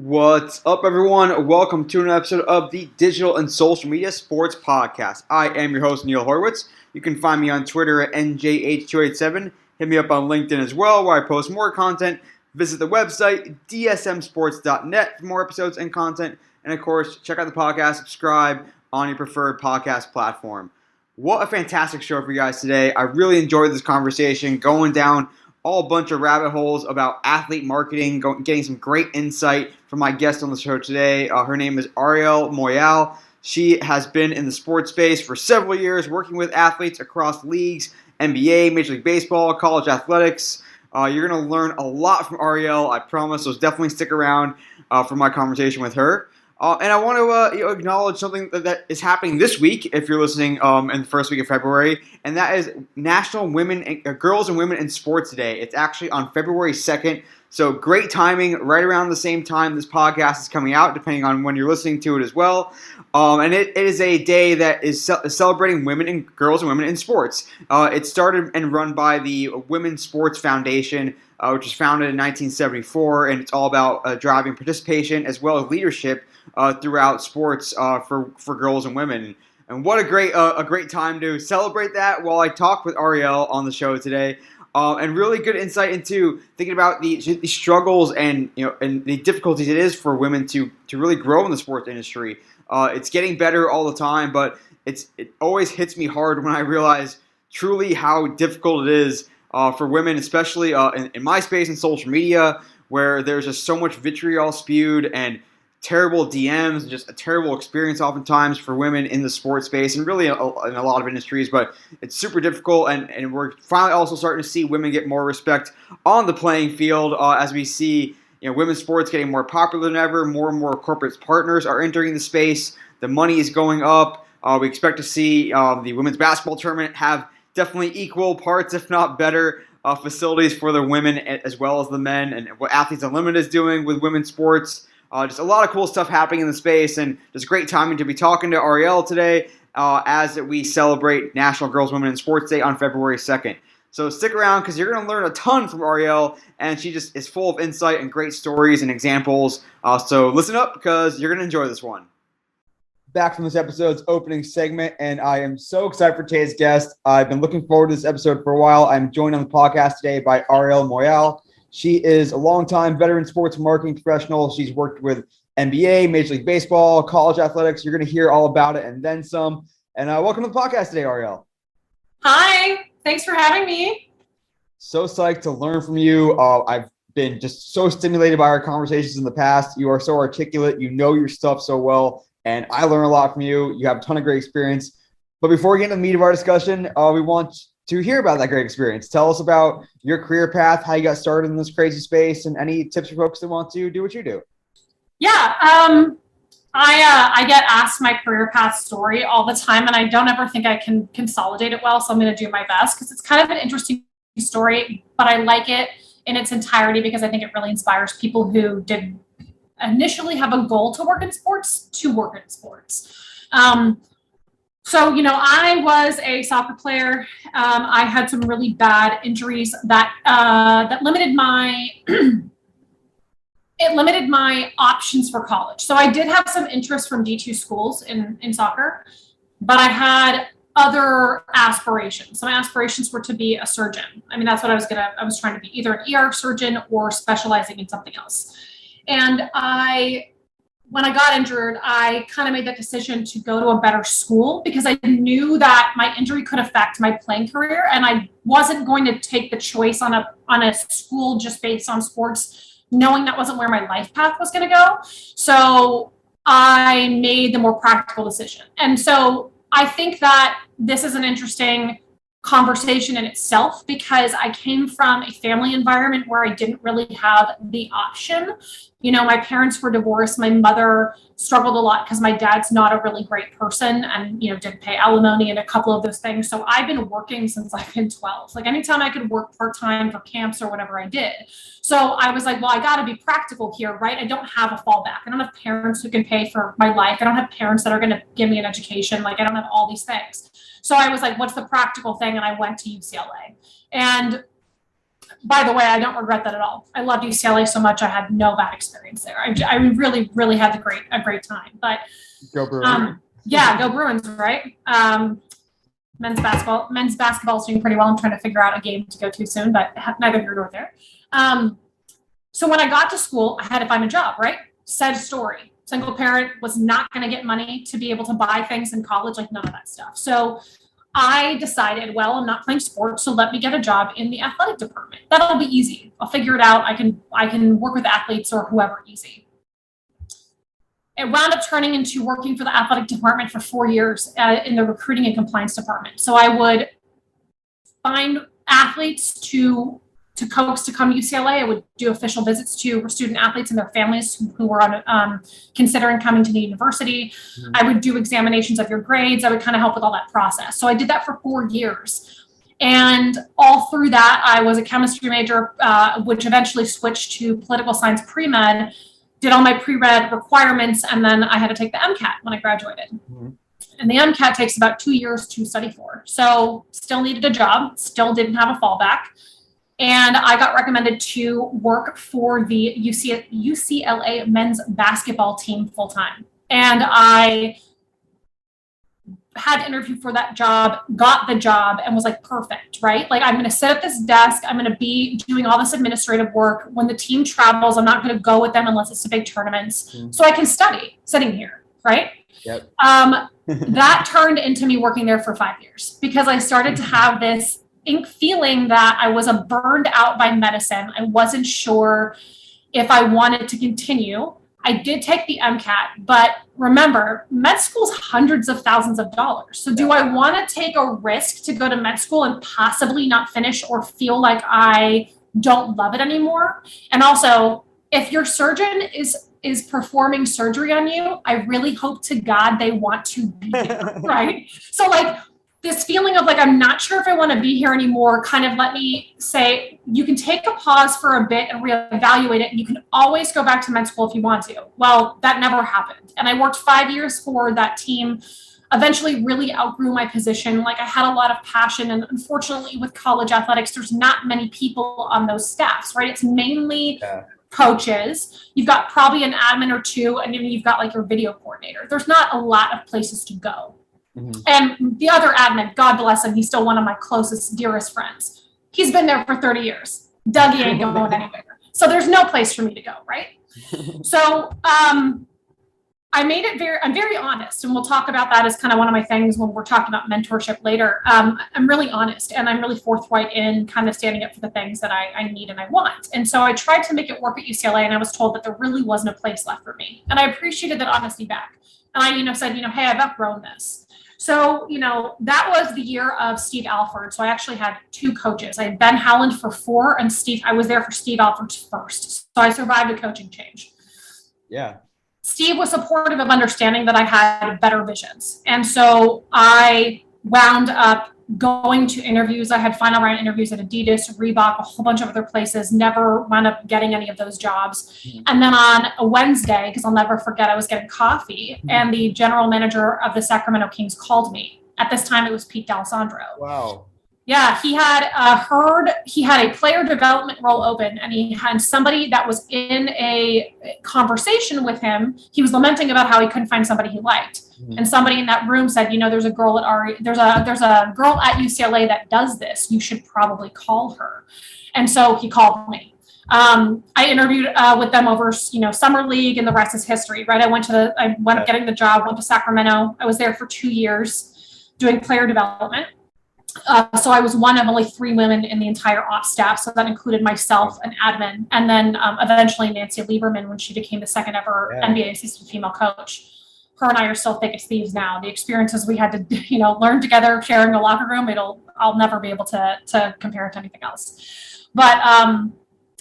What's up, everyone? Welcome to an episode of the Digital and Social Media Sports Podcast. I am your host, Neil Horowitz. You can find me on Twitter at NJH287. Hit me up on LinkedIn as well, where I post more content. Visit the website, dsmsports.net, for more episodes and content. And, of course, check out the podcast, subscribe on your preferred podcast platform. What a fantastic show for you guys today. I really enjoyed this conversation, going down all bunch of rabbit holes about athlete marketing, getting some great insight from my guest on the show today. Her name is Arielle Moyal. She has been in the sports space for several years, working with athletes across leagues, NBA, Major League Baseball, college athletics. You're going to learn a lot from Arielle, I promise, so definitely stick around for my conversation with her. And I want to acknowledge something that is happening this week, if you're listening in the first week of February, and that is National Girls and Women in Sports Day. It's actually on February 2nd, so great timing, right around the same time this podcast is coming out, depending on when you're listening to it as well. And it is a day that is celebrating girls and women in sports. It started and run by the Women's Sports Foundation, which was founded in 1974, and it's all about driving participation as well as leadership throughout sports for girls and women. And what a great time to celebrate that while I talk with Arielle on the show today. And really good insight into thinking about the struggles and the difficulties it is for women to really grow in the sports industry. It's getting better all the time, but it always hits me hard when I realize truly how difficult it is for women, especially in my space and social media, where there's just so much vitriol spewed and terrible DMs, and just a terrible experience oftentimes for women in the sports space and really in a lot of industries. But it's super difficult, and we're finally also starting to see women get more respect on the playing field as we see women's sports getting more popular than ever. More and more corporate partners are entering the space. The money is going up. We expect to see the women's basketball tournament have definitely equal parts, if not better, facilities for the women as well as the men, and what Athletes Unlimited is doing with women's sports. Just a lot of cool stuff happening in the space, and just great timing to be talking to Arielle today as we celebrate National Girls Women in Sports Day on February 2nd. So stick around because you're going to learn a ton from Arielle, and she just is full of insight and great stories and examples. So listen up because you're going to enjoy this one. Back from this episode's opening segment, and I am so excited for today's guest. I've been looking forward to this episode for a while. I'm joined on the podcast today by Arielle Moyal. She is a longtime veteran sports marketing professional. She's worked with NBA, Major League Baseball, college athletics. You're going to hear all about it and then some. And welcome to the podcast today, Arielle. Hi. Thanks for having me. So psyched to learn from you. I've been just so stimulated by our conversations in the past. You are so articulate. You know your stuff so well. And I learn a lot from you. You have a ton of great experience. But before we get into the meat of our discussion, we want to hear about that great experience. Tell us about your career path, how you got started in this crazy space, and any tips for folks that want to do what you do. Yeah, I get asked my career path story all the time, and I don't ever think I can consolidate it well, so I'm going to do my best because it's kind of an interesting story, but I like it in its entirety because I think it really inspires people who did initially have a goal to work in sports to work in sports. So, I was a soccer player. I had some really bad injuries that limited my options for college. So I did have some interest from D2 schools in soccer, but I had other aspirations. So my aspirations were to be a surgeon. I mean, that's what I was trying to be, either an ER surgeon or specializing in something else. And when I got injured, I kind of made that decision to go to a better school because I knew that my injury could affect my playing career, and I wasn't going to take the choice on a school just based on sports, knowing that wasn't where my life path was going to go. So I made the more practical decision. And so I think that this is an interesting conversation in itself because I came from a family environment where I didn't really have the option. My parents were divorced. My mother struggled a lot because my dad's not a really great person and, didn't pay alimony and a couple of those things. So I've been working since I've been 12. Like anytime I could work part-time for camps or whatever I did. So I was like, well, I got to be practical here, right? I don't have a fallback. I don't have parents who can pay for my life. I don't have parents that are going to give me an education. Like I don't have all these things. So I was like, what's the practical thing? And I went to UCLA. And by the way, I don't regret that at all. I loved UCLA so much. I had no bad experience there. I really, really had a great time. But Go Bruins. yeah, go Bruins, right? Men's basketball is doing pretty well. I'm trying to figure out a game to go to soon, but neither here nor there. So when I got to school, I had to find a job, right? Said story. Single parent, was not going to get money to be able to buy things in college, like none of that stuff. So I decided, well, I'm not playing sports, so let me get a job in the athletic department. That'll be easy. I'll figure it out. I can work with athletes or whoever easy. It wound up turning into working for the athletic department for 4 years in the recruiting and compliance department. So I would find athletes to coax to come to UCLA. I would do official visits to student athletes and their families who were considering coming to the university. Mm-hmm. I would do examinations of your grades. I would kind of help with all that process. So I did that for 4 years. And all through that, I was a chemistry major, which eventually switched to political science pre-med, did all my pre-med requirements, and then I had to take the MCAT when I graduated. Mm-hmm. And the MCAT takes about 2 years to study for. So still needed a job, still didn't have a fallback. And I got recommended to work for the UCLA men's basketball team full-time. And I had to interview for that job, got the job, and was like, perfect, right? Like, I'm going to sit at this desk. I'm going to be doing all this administrative work. When the team travels, I'm not going to go with them unless it's to big tournaments. Mm-hmm. So I can study sitting here, right? Yep. That turned into me working there for 5 years because I started to have this feeling that I was burned out by medicine. I wasn't sure if I wanted to continue. I did take the MCAT, but remember, med school's hundreds of thousands of dollars. So do I want to take a risk to go to med school and possibly not finish or feel like I don't love it anymore? And also, if your surgeon is performing surgery on you, I really hope to God they want to be there, right? So like, this feeling of like, I'm not sure if I want to be here anymore, kind of let me say, you can take a pause for a bit and reevaluate it. And you can always go back to med school if you want to. Well, that never happened. And I worked 5 years for that team, eventually really outgrew my position. Like I had a lot of passion. And unfortunately with college athletics, there's not many people on those staffs, right? It's mainly coaches. You've got probably an admin or two, and then you've got like your video coordinator. There's not a lot of places to go. Mm-hmm. And the other admin, God bless him, he's still one of my closest, dearest friends. He's been there for 30 years. Dougie ain't going anywhere. So there's no place for me to go, right? So I'm very honest, and we'll talk about that as kind of one of my things when we're talking about mentorship later. I'm really honest, and I'm really forthright in kind of standing up for the things that I need and I want. And so I tried to make it work at UCLA, and I was told that there really wasn't a place left for me. And I appreciated that honesty back. And I, said, hey, I've outgrown this. So, that was the year of Steve Alford. So I actually had 2 coaches. I had Ben Howland for 4 and I was there for Steve Alford's first. So I survived a coaching change. Yeah. Steve was supportive of understanding that I had better visions. And so I wound up going to interviews. I had final round interviews at Adidas, Reebok, a whole bunch of other places, never wound up getting any of those jobs. Mm-hmm. And then on a Wednesday, because I'll never forget, I was getting coffee and the general manager of the Sacramento Kings called me. At this time, it was Pete D'Alessandro. Wow. Yeah, he had he had a player development role open, and he had somebody that was in a conversation with him. He was lamenting about how he couldn't find somebody he liked. Mm-hmm. And somebody in that room said, there's a girl at there's a girl at UCLA that does this. You should probably call her. And so he called me. I interviewed with them over, summer league, and the rest is history, right? I went up getting the job, went to Sacramento. I was there for 2 years doing player development. So I was one of only 3 women in the entire ops staff. So that included myself, an admin, and then eventually Nancy Lieberman when she became the second ever NBA assistant female coach. Her and I are still thick as thieves now. The experiences we had to, learn together, sharing a locker room, I'll never be able to compare it to anything else. But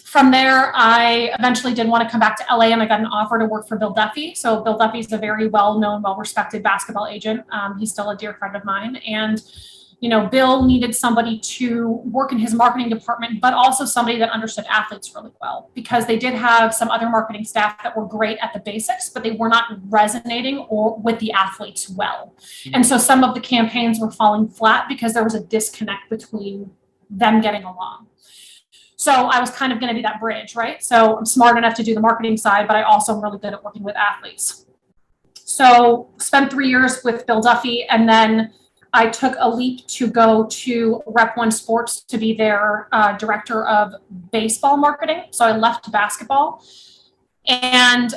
from there, I eventually did want to come back to LA, and I got an offer to work for Bill Duffy. So Bill Duffy is a very well-known, well-respected basketball agent. He's still a dear friend of mine. And Bill needed somebody to work in his marketing department, but also somebody that understood athletes really well, because they did have some other marketing staff that were great at the basics, but they were not resonating with the athletes well. And so some of the campaigns were falling flat because there was a disconnect between them getting along. So I was kind of going to be that bridge, right? So I'm smart enough to do the marketing side, but I also am really good at working with athletes. So spent 3 years with Bill Duffy, and then I took a leap to go to Rep One Sports to be their director of baseball marketing. So I left basketball, and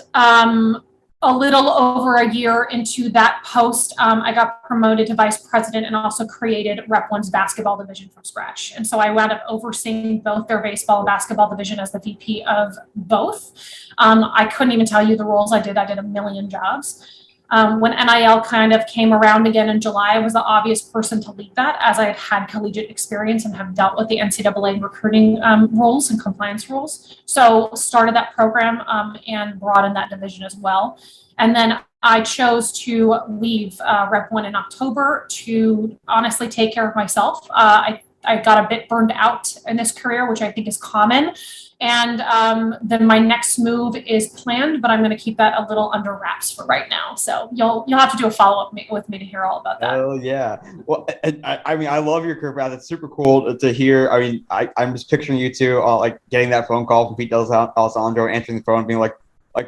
a little over a year into that post, I got promoted to vice president and also created Rep One's basketball division from scratch. And so I wound up overseeing both their baseball and basketball division as the VP of both. I couldn't even tell you the roles I did. I did a million jobs. When NIL kind of came around again in July, I was the obvious person to lead that, as I had had collegiate experience and have dealt with the NCAA recruiting rules and compliance rules. So started that program and brought in that division as well. And then I chose to leave Rep One in October to honestly take care of myself. I got a bit burned out in this career, which I think is common. And then my next move is planned, but I'm going to keep that a little under wraps for right now. So you'll have to do a follow-up with me to hear all about that. Oh yeah. Well, I mean, I love your career path. It's super cool to hear. I mean, I'm just picturing you two like getting that phone call from Pete Alessandro, answering the phone, being like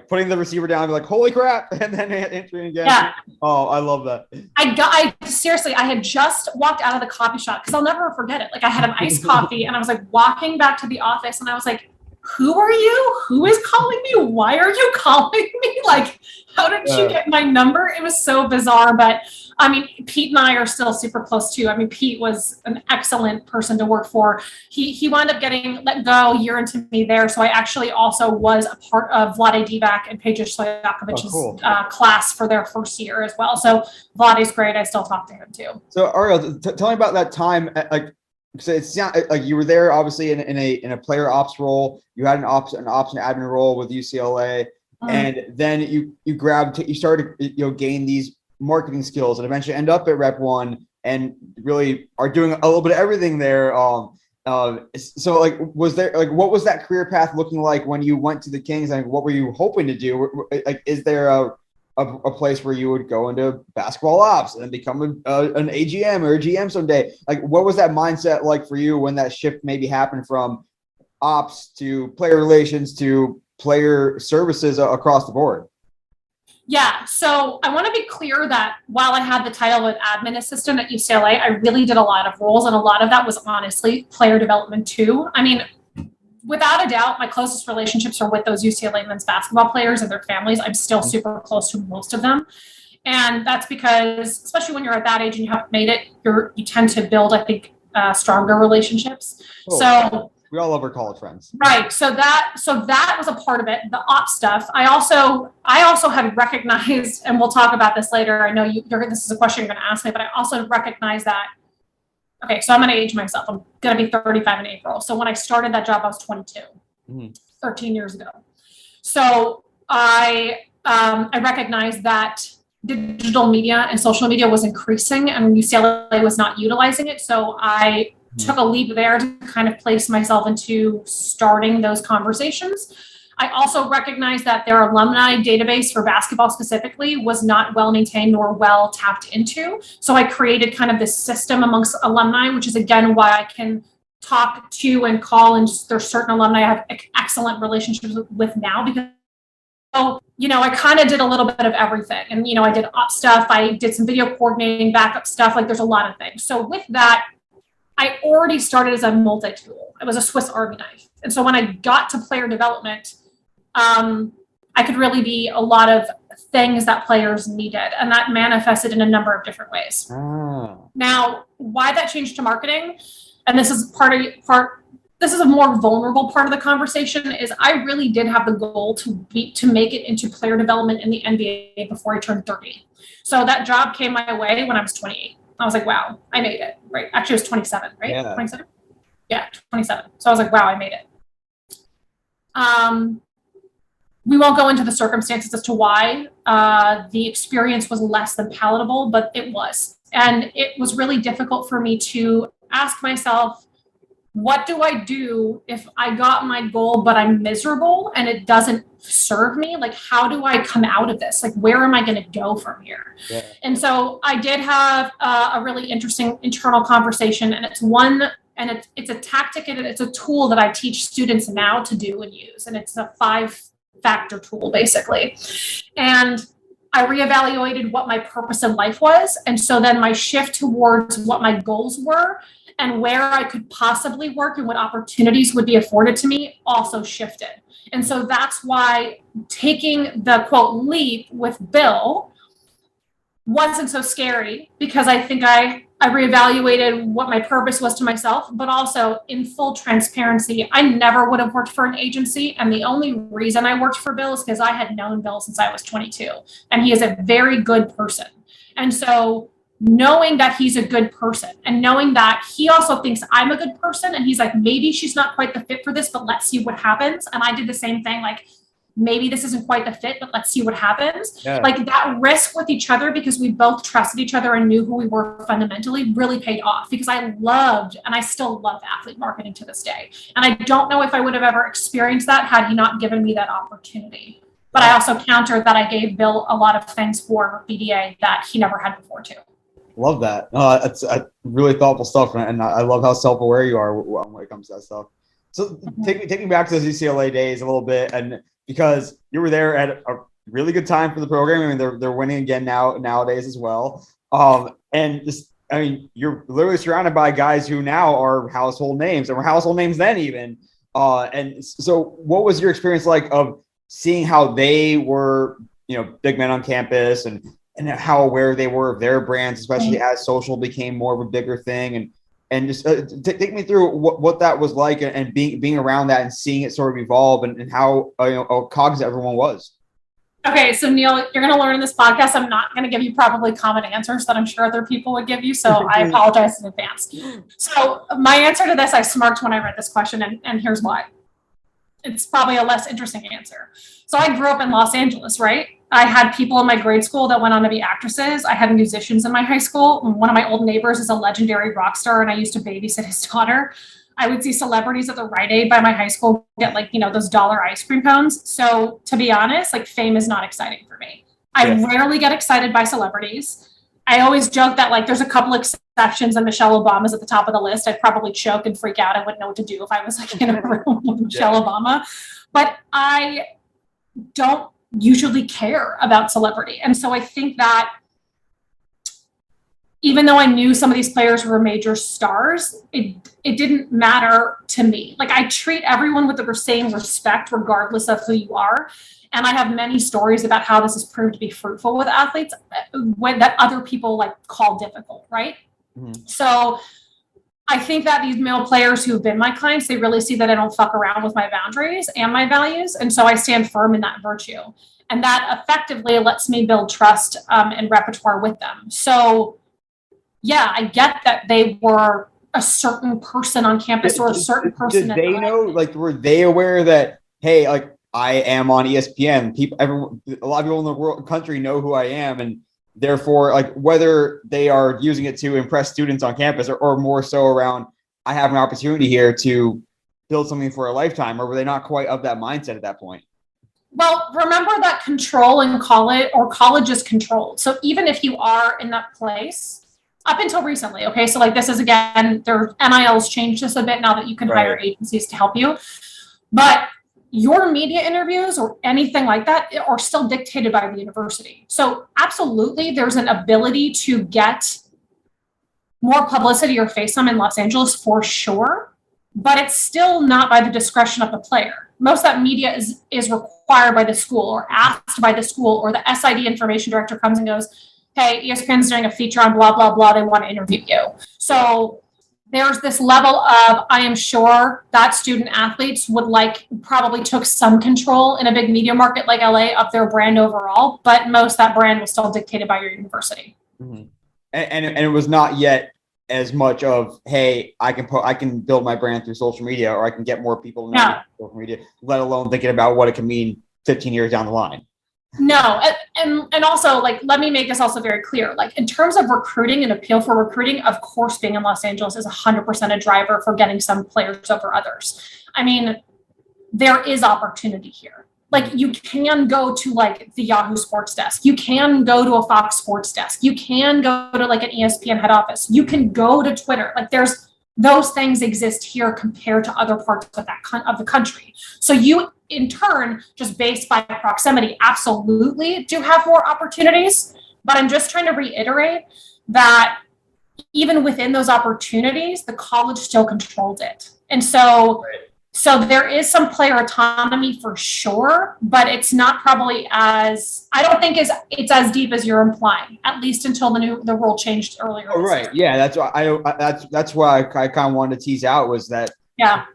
putting the receiver down, and be like, holy crap, and then answering again. Yeah. Oh, I love that. I seriously, I had just walked out of the coffee shop, because I'll never forget it. Like, I had an iced coffee, and I was like walking back to the office, and I was like, who are you? Who is calling me? Why are you calling me? Like, how did you get my number? It was so bizarre. But I mean, Pete and I are still super close too. I mean, Pete was an excellent person to work for. He wound up getting let go a year into me there. So I actually also was a part of Vlade Divac and Peja Stojakovic's class for their first year as well. So Vlade's great. I still talk to him too. So Arielle, tell me about that time. So it's not like you were there, obviously in a player ops role. You had an ops and admin role with UCLA, and then you started gain these marketing skills, and eventually end up at Rep One, and really are doing a little bit of everything there. So like, was there what was that career path looking like when you went to the Kings? And what were you hoping to do? Like, is there a place where you would go into basketball ops and become an AGM or a GM someday? Like, what was that mindset like for you when that shift maybe happened from ops to player relations to player services across the board? Yeah. So I want to be clear that while I had the title of admin assistant at UCLA, I really did a lot of roles, and a lot of that was honestly player development too. I mean, without a doubt, my closest relationships are with those UCLA men's basketball players and their families. I'm still super close to most of them. And that's because, especially when you're at that age and you haven't made it, you tend to build, I think, stronger relationships. Oh, so we all love our college friends. Right. So that was a part of it. The ops stuff. I also had recognized, and we'll talk about this later. I know this is a question you're going to ask me, but I also recognize that. Okay, so I'm going to age myself. I'm going to be 35 in April. So when I started that job, I was 22, 13 years ago. So I recognized that digital media and social media was increasing, and UCLA was not utilizing it. So I took a leap there to kind of place myself into starting those conversations. I also recognized that their alumni database for basketball specifically was not well maintained nor well tapped into. So I created kind of this system amongst alumni, which is again why I can talk to and call, and there's certain alumni I have excellent relationships with now, because I kind of did a little bit of everything. And I did ops stuff, I did some video coordinating, backup stuff, like there's a lot of things. So with that, I already started as a multi-tool. It was a Swiss Army knife. And so when I got to player development, I could really be a lot of things that players needed, and that manifested in a number of different ways. Now, why that changed to marketing, and this is this is a more vulnerable part of the conversation, is I really did have the goal to make it into player development in the NBA before I turned 30. So that job came my way when I was 28. I was like, wow, I made it, right? Actually, it was 27, right? Yeah. 27? Yeah, 27. So I was like, wow, I made it. We won't go into the circumstances as to why the experience was less than palatable, but it was. And it was really difficult for me to ask myself, what do I do if I got my goal, but I'm miserable and it doesn't serve me? Like, how do I come out of this? Like, where am I going to go from here? Yeah. And so I did have a really interesting internal conversation, and it's one And it's a tactic and it's a tool that I teach students now to do and use. And it's a 5-factor tool, basically. And I reevaluated what my purpose in life was. And so then my shift towards what my goals were and where I could possibly work and what opportunities would be afforded to me also shifted. And so that's why taking the quote leap with Bill wasn't so scary, because I think I reevaluated what my purpose was to myself, but also in full transparency, I never would have worked for an agency. And the only reason I worked for Bill is because I had known Bill since I was 22, and he is a very good person. And so knowing that he's a good person and knowing that he also thinks I'm a good person, and he's like, maybe she's not quite the fit for this, but let's see what happens. And I did the same thing, like, maybe this isn't quite the fit, but let's see what happens. Yeah. Like that risk with each other, because we both trusted each other and knew who we were fundamentally, really paid off, because I loved, and I still love athlete marketing to this day. And I don't know if I would have ever experienced that had he not given me that opportunity. But I also countered that I gave Bill a lot of things for BDA that he never had before too. Love that. It's really thoughtful stuff. And I love how self-aware you are when it comes to that stuff. So take me back to those UCLA days a little bit, and because you were there at a really good time for the program. I mean, they're winning again nowadays as well. And just, I mean, you're literally surrounded by guys who now are household names, and were household names then even. And so what was your experience like of seeing how they were, big men on campus, and how aware they were of their brands, especially as social became more of a bigger thing, and just take me through what that was like, and being around that and seeing it sort of evolve, and how cognizant everyone was. Okay, so Neil, you're going to learn in this podcast, I'm not going to give you probably common answers that I'm sure other people would give you, so I apologize in advance. So my answer to this, I smirked when I read this question, and here's why. It's probably a less interesting answer. So I grew up in Los Angeles, right? I had people in my grade school that went on to be actresses. I had musicians in my high school. One of my old neighbors is a legendary rock star, and I used to babysit his daughter. I would see celebrities at the Rite Aid by my high school get those dollar ice cream cones. So to be honest, fame is not exciting for me. I rarely get excited by celebrities. I always joke that there's a couple exceptions, and Michelle Obama's at the top of the list. I'd probably choke and freak out. I wouldn't know what to do if I was in a room with Michelle Obama. But I don't usually care about celebrity. And so I think that even though I knew some of these players were major stars, it didn't matter to me. I treat everyone with the same respect, regardless of who you are. And I have many stories about how this has proved to be fruitful with athletes that other people call difficult, right? Mm-hmm. So I think that these male players who have been my clients, they really see that I don't fuck around with my boundaries and my values. And so I stand firm in that virtue. And that effectively lets me build trust and repertoire with them. So yeah, I get that they were a certain person on campus or a certain person. Did they know, were they aware that, hey, I am on ESPN. A lot of people in the country know who I am, and therefore, whether they are using it to impress students on campus or more so around, I have an opportunity here to build something for a lifetime, or were they not quite of that mindset at that point? Well, remember that control in college is controlled. So even if you are in that place, up until recently, okay, so this is, again, their NIL's changed this a bit now that you can hire agencies to help you. But your media interviews or anything like that are still dictated by the university. So absolutely, there's an ability to get more publicity or face time in Los Angeles for sure, but it's still not by the discretion of the player. Most of that media is required by the school or asked by the school, or the SID information director comes and goes, hey, ESPN's doing a feature on blah, blah, blah. They want to interview you. So there's this level of, I am sure that student athletes would probably took some control in a big media market like LA of their brand overall, but most of that brand was still dictated by your university. Mm-hmm. And it was not yet as much of, hey, I can build my brand through social media, or I can get more people to know social media, let alone thinking about what it can mean 15 years down the line. No. And also, let me make this also very clear. In terms of recruiting and appeal for recruiting, of course, being in Los Angeles is 100% a driver for getting some players over others. I mean, there is opportunity here. You can go to the Yahoo Sports desk. You can go to a Fox Sports desk. You can go to an ESPN head office. You can go to Twitter. There's those things exist here compared to other parts of of the country. So you, in turn, just based by proximity, absolutely do have more opportunities. But I'm just trying to reiterate that even within those opportunities, the college still controls it. And so, so there is some player autonomy for sure, but it's not probably as, I don't think it's as deep as you're implying, at least until the rule changed earlier. Oh, right. Yeah. That's why that's why I kind of wanted to tease out was that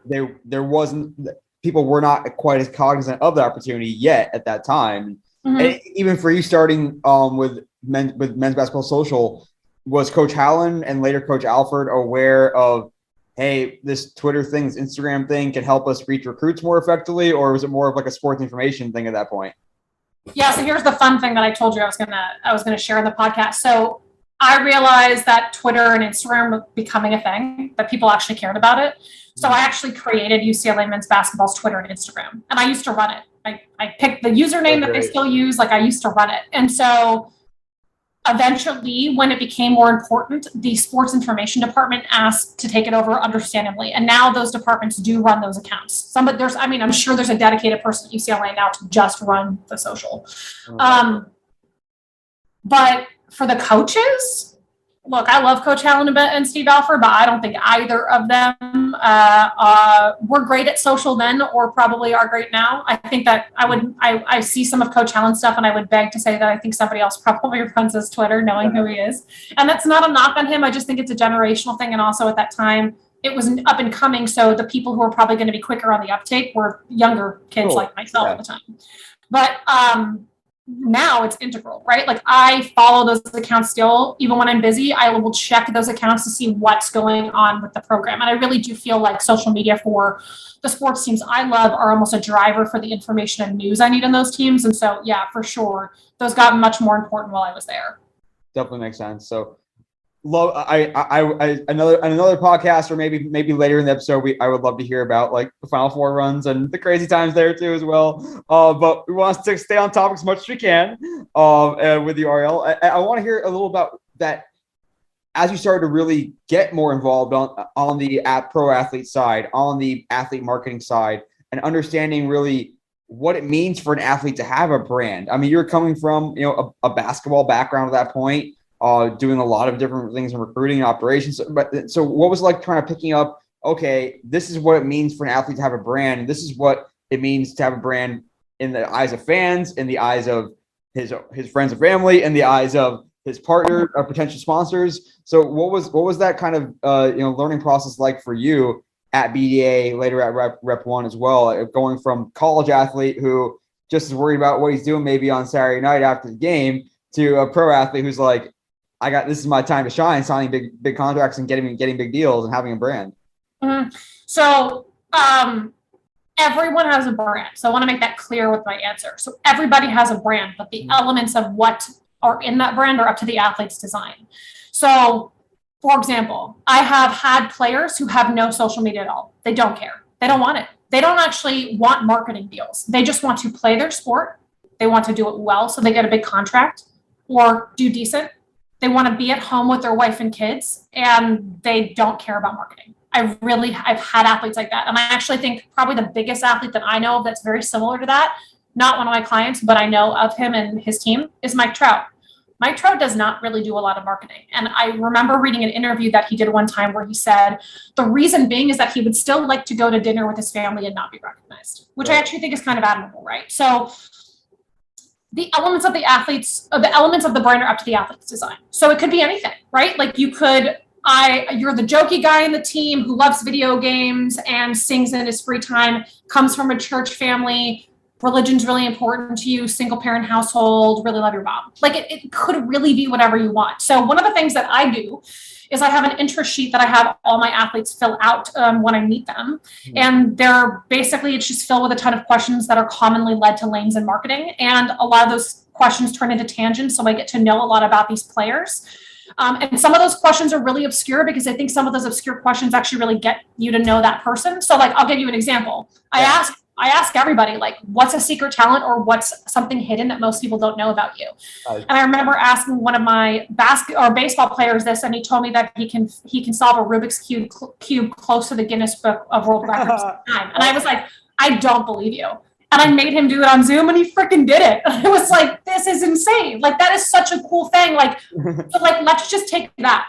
there wasn't, people were not quite as cognizant of the opportunity yet at that time. Mm-hmm. And even for you starting with men's basketball social, was Coach Hallen and later Coach Alford aware of, hey, this Twitter thing, this Instagram thing can help us reach recruits more effectively, or was it more of like a sports information thing at that point? Yeah, so here's the fun thing that I told you I was gonna share in the podcast. So I realized that Twitter and Instagram were becoming a thing, that people actually cared about it. So I actually created UCLA men's basketball's Twitter and Instagram, and I used to run it. I picked the username that they still use, like I used to run it. And so eventually, when it became more important, the sports information department asked to take it over, understandably. And now those departments do run those accounts. I'm sure there's a dedicated person at UCLA now to just run the social. But for the coaches, look, I love Coach Hallen and Steve Alford, but I don't think either of them were great at social then, or probably are great now. I think that I see some of Coach Hallen's stuff, and I would beg to say that I think somebody else probably runs his Twitter, knowing who he is. And that's not a knock on him. I just think it's a generational thing. And also at that time, it was up and coming. So the people who were probably going to be quicker on the uptake were younger kids like myself at the time. But now it's integral, right? Like I follow those accounts still, even when I'm busy. I will check those accounts to see what's going on with the program. And I really do feel like social media for the sports teams I love are almost a driver for the information and news I need in those teams. And so, yeah, for sure, those got much more important while I was there. Definitely makes sense. So love another podcast, or maybe later in the episode, I would love to hear about like the Final Four runs and the crazy times there too as well. But we want to stay on topic as much as we can with you, Arielle. I want to hear a little about that as you started to really get more involved on the pro athlete side, on the athlete marketing side, and understanding really what it means for an athlete to have a brand. I mean, you're coming from a basketball background at that point. Doing a lot of different things in recruiting and operations. But so what was like trying to picking up, okay, this is what it means for an athlete to have a brand. This is what it means to have a brand in the eyes of fans, in the eyes of his friends and family, in the eyes of his partner or potential sponsors. So what was that kind of learning process like for you at BDA, later at Rep 1 as well, going from college athlete who just is worried about what he's doing maybe on Saturday night after the game to a pro athlete who's like, this is my time to shine, signing big contracts and getting big deals and having a brand. Mm-hmm. So everyone has a brand. So I want to make that clear with my answer. So everybody has a brand, but the elements of what are in that brand are up to the athlete's design. So, for example, I have had players who have no social media at all. They don't care. They don't want it. They don't actually want marketing deals. They just want to play their sport. They want to do it well, so they get a big contract or do decent. They want to be at home with their wife and kids, and they don't care about marketing. I've had athletes like that. And I actually think probably the biggest athlete that I know of that's very similar to that, not one of my clients, but I know of him and his team, is Mike Trout. Mike Trout does not really do a lot of marketing. And I remember reading an interview that he did one time where he said the reason being is that he would still like to go to dinner with his family and not be recognized, which I actually think is kind of admirable, right? So the elements of the brand are up to the athlete's design. So it could be anything, right? Like you're the jokey guy in the team who loves video games and sings in his free time, comes from a church family, religion's really important to you, single parent household, really love your mom. Like it could really be whatever you want. So one of the things that I do is I have an interest sheet that I have all my athletes fill out when I meet them. Mm-hmm. And it's just filled with a ton of questions that are commonly led to lanes in marketing. And a lot of those questions turn into tangents. So I get to know a lot about these players. And some of those questions are really obscure because I think some of those obscure questions actually really get you to know that person. So like, I'll give you an example. I I ask everybody, like, what's a secret talent or what's something hidden that most people don't know about you? And I remember asking one of my baseball players this, and he told me that he can solve a Rubik's cube close to the Guinness Book of World Records time. And I was like, I don't believe you. And I made him do it on Zoom, and he freaking did it. And I was like, this is insane. Like, that is such a cool thing. Like, so like, let's just take that.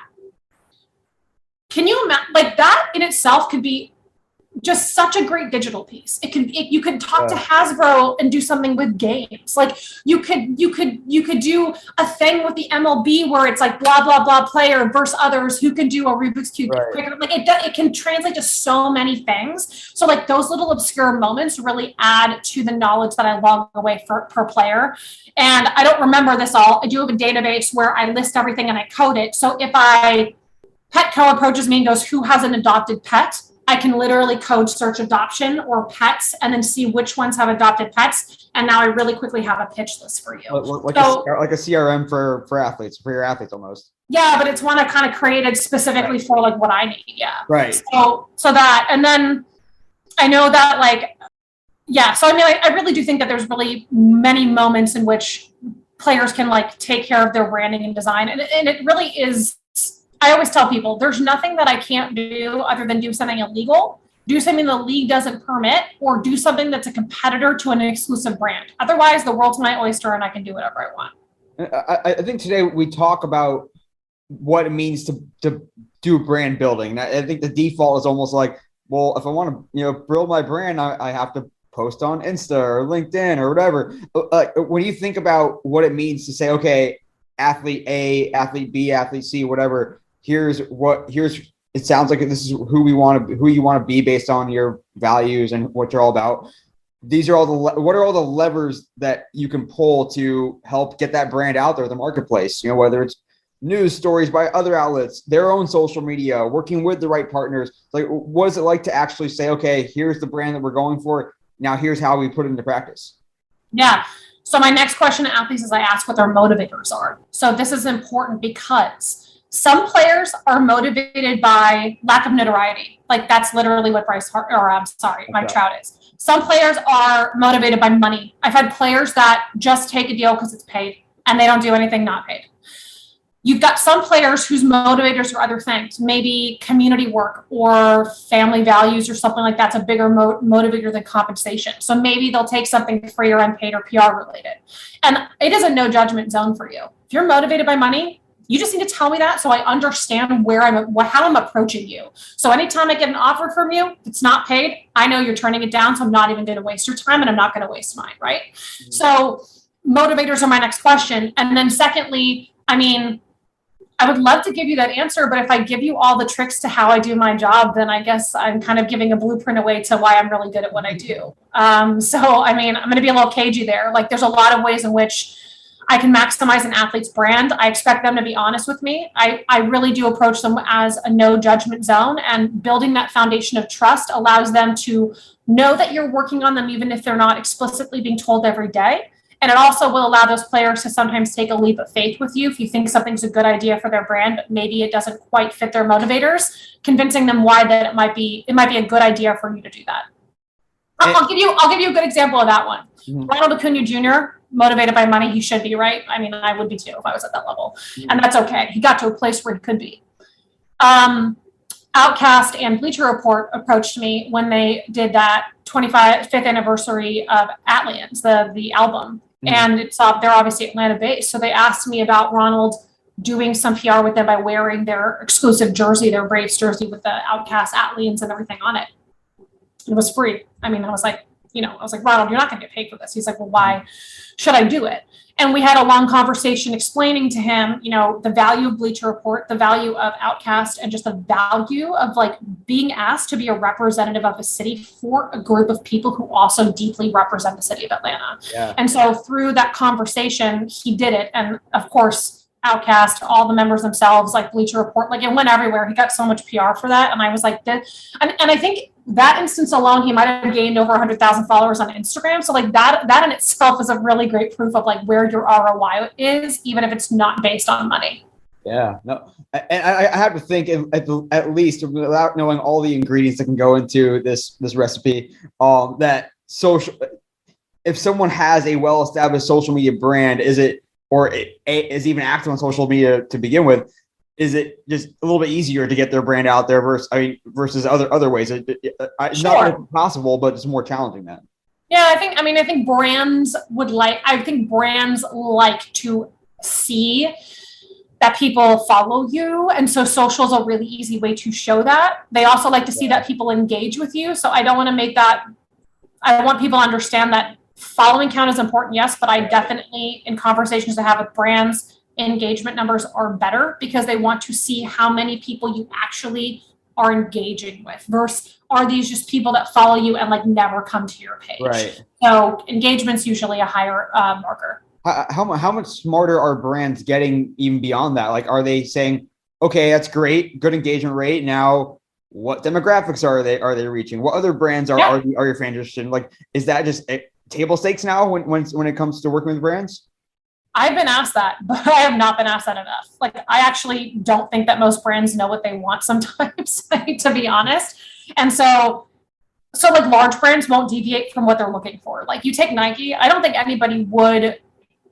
Can you imagine, like, that in itself could be just such a great digital piece. You could talk to Hasbro and do something with games. Like, you could do a thing with the MLB where it's like blah blah blah player versus others who can do a Rubik's cube quicker. Like, it can translate to so many things. So like, those little obscure moments really add to the knowledge that I log away per player. And I don't remember this all. I do have a database where I list everything and I code it. So if Petco approaches me and goes, who has an adopted pet? I can literally code search adoption or pets and then see which ones have adopted pets. And now I really quickly have a pitch list for you. Like a CRM for athletes, for your athletes almost. Yeah, but it's one I kind of created specifically for like what I need. Yeah. Right. So that, and then I know that like, yeah. So I mean, I really do think that there's really many moments in which players can like take care of their branding and design. And it really is, I always tell people there's nothing that I can't do other than do something illegal, do something the league doesn't permit, or do something that's a competitor to an exclusive brand. Otherwise, the world's my oyster and I can do whatever I want. I think today we talk about what it means to do brand building. And I think the default is almost like, well, if I want to build my brand, I have to post on Insta or LinkedIn or whatever. When you think about what it means to say, okay, athlete A, athlete B, athlete C, whatever, it sounds like this is who you want to be based on your values and what you're all about. What are all the levers that you can pull to help get that brand out there in the marketplace? Whether it's news stories by other outlets, their own social media, working with the right partners. Like, what is it like to actually say, okay, here's the brand that we're going for. Now here's how we put it into practice. Yeah. So my next question to athletes is I ask what their motivators are. So this is important because some players are motivated by lack of notoriety. Like, that's literally what Mike Trout is. Some players are motivated by money. I've had players that just take a deal because it's paid and they don't do anything not paid. You've got some players whose motivators are other things, maybe community work or family values or something like that's a bigger motivator than compensation. So maybe they'll take something free or unpaid or PR related. And it is a no judgment zone for you. If you're motivated by money, you just need to tell me that so I understand how I'm approaching you. So anytime I get an offer from you, if it's not paid, I know you're turning it down, so I'm not even going to waste your time and I'm not going to waste mine, right? Mm-hmm. So motivators are my next question. And then secondly, I mean, I would love to give you that answer, but if I give you all the tricks to how I do my job, then I guess I'm kind of giving a blueprint away to why I'm really good at what I do. So, I mean, I'm going to be a little cagey there. Like, there's a lot of ways in which I can maximize an athlete's brand. I expect them to be honest with me. I really do approach them as a no judgment zone, and building that foundation of trust allows them to know that you're working on them, even if they're not explicitly being told every day. And it also will allow those players to sometimes take a leap of faith with you if you think something's a good idea for their brand, but maybe it doesn't quite fit their motivators, convincing them why that it might be a good idea for you to do that. I'll give you a good example of that one. Mm-hmm. Ronald Acuna Jr., motivated by money, he should be, right? I mean, I would be too if I was at that level. Mm-hmm. And that's okay. He got to a place where he could be. Outcast and Bleacher Report approached me when they did that 25th anniversary of Atlians, the album. Mm-hmm. And they're obviously Atlanta-based. So they asked me about Ronald doing some PR with them by wearing their exclusive jersey, their Braves jersey with the Outcast Atlians and everything on it. It was free. I mean, I was like, Ronald, you're not going to get paid for this. He's like, well, why should I do it? And we had a long conversation explaining to him, the value of Bleacher Report, the value of Outcast, and just the value of like being asked to be a representative of a city for a group of people who also deeply represent the city of Atlanta. Yeah. And so through that conversation, he did it. And of course, Outcast, all the members themselves, like Bleacher Report, like it went everywhere. He got so much PR for that. And I was like, and I think that instance alone, he might have gained over 100,000 followers on Instagram. So like that in itself is a really great proof of like where your ROI is, even if it's not based on money. Yeah, no, and I have to think at least without knowing all the ingredients that can go into this recipe, that social, if someone has a well-established social media brand, is it, or is even active on social media to begin with, is it just a little bit easier to get their brand out there versus other ways? Not that it's possible, but it's more challenging then. Yeah, I think brands like to see that people follow you. And so social is a really easy way to show that. They also like to see that people engage with you. So I don't want to make that, I want people to understand that following count is important, yes, but I definitely, in conversations I have with brands, engagement numbers are better because they want to see how many people you actually are engaging with versus are these just people that follow you and like never come to your page. Right. So engagement's usually a higher marker. How much smarter are brands getting even beyond that? Like, are they saying, okay, that's great, good engagement rate. Now, what demographics are they reaching? What other brands are your fans interested in? Like, is that just table stakes now when it comes to working with brands? I've been asked that, but I have not been asked that enough. Like, I actually don't think that most brands know what they want sometimes, to be honest. And so like large brands won't deviate from what they're looking for. Like you take Nike, I don't think anybody would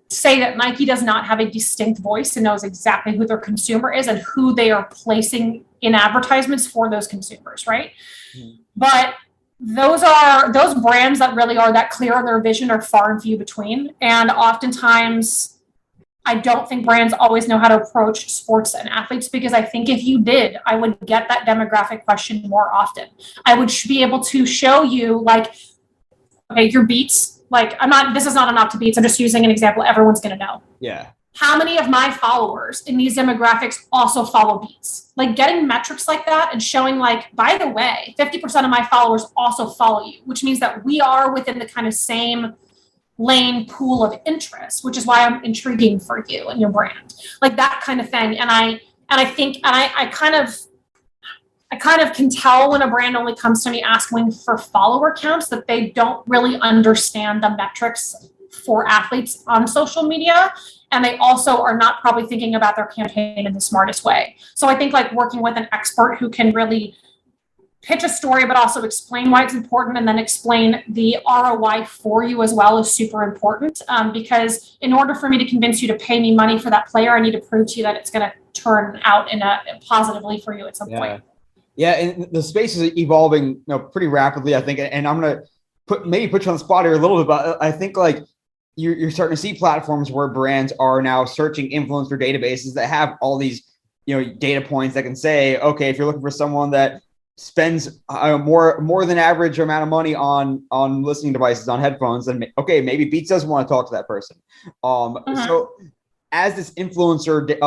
say that Nike does not have a distinct voice and knows exactly who their consumer is and who they are placing in advertisements for those consumers, right? Mm-hmm. But those brands that really are that clear on their vision are far and few between. And oftentimes, I don't think brands always know how to approach sports and athletes because I think if you did, I would get that demographic question more often. I would be able to show you like, okay, your beats, like this is not a knock to beats. I'm just using an example everyone's going to know. Yeah. How many of my followers in these demographics also follow beats? Like getting metrics like that and showing like, by the way, 50% of my followers also follow you, which means that we are within the kind of same lane pool of interest, which is why I'm intriguing for you and your brand, like that kind of thing. And I kind of can tell when a brand only comes to me asking for follower counts that they don't really understand the metrics for athletes on social media. And they also are not probably thinking about their campaign in the smartest way. So I think like working with an expert who can really pitch a story, but also explain why it's important and then explain the ROI for you as well is super important. Because in order for me to convince you to pay me money for that player, I need to prove to you that it's going to turn out positively for you at some point. Yeah, and the space is evolving, pretty rapidly, I think. And I'm going to put you on the spot here a little bit, but I think like you're starting to see platforms where brands are now searching influencer databases that have all these, data points that can say, okay, if you're looking for someone that spends more than average amount of money on listening devices, on headphones, then okay, maybe Beats doesn't want to talk to that person. So as this influencer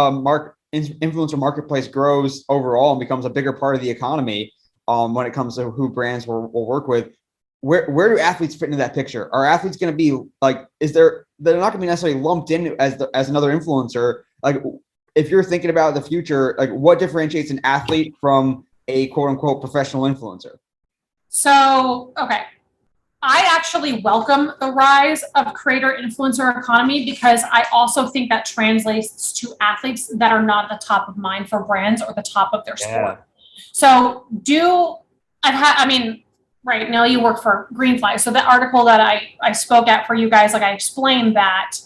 marketplace grows overall and becomes a bigger part of the economy, when it comes to who brands will work with, where do athletes fit into that picture? Are athletes going to be like, they're not going to be necessarily lumped in as another influencer? Like, if you're thinking about the future, like what differentiates an athlete from a quote unquote professional influencer? So, okay. I actually welcome the rise of creator influencer economy because I also think that translates to athletes that are not at the top of mind for brands or the top of their sport. So right now you work for Greenfly. So the article that I spoke at for you guys, like I explained that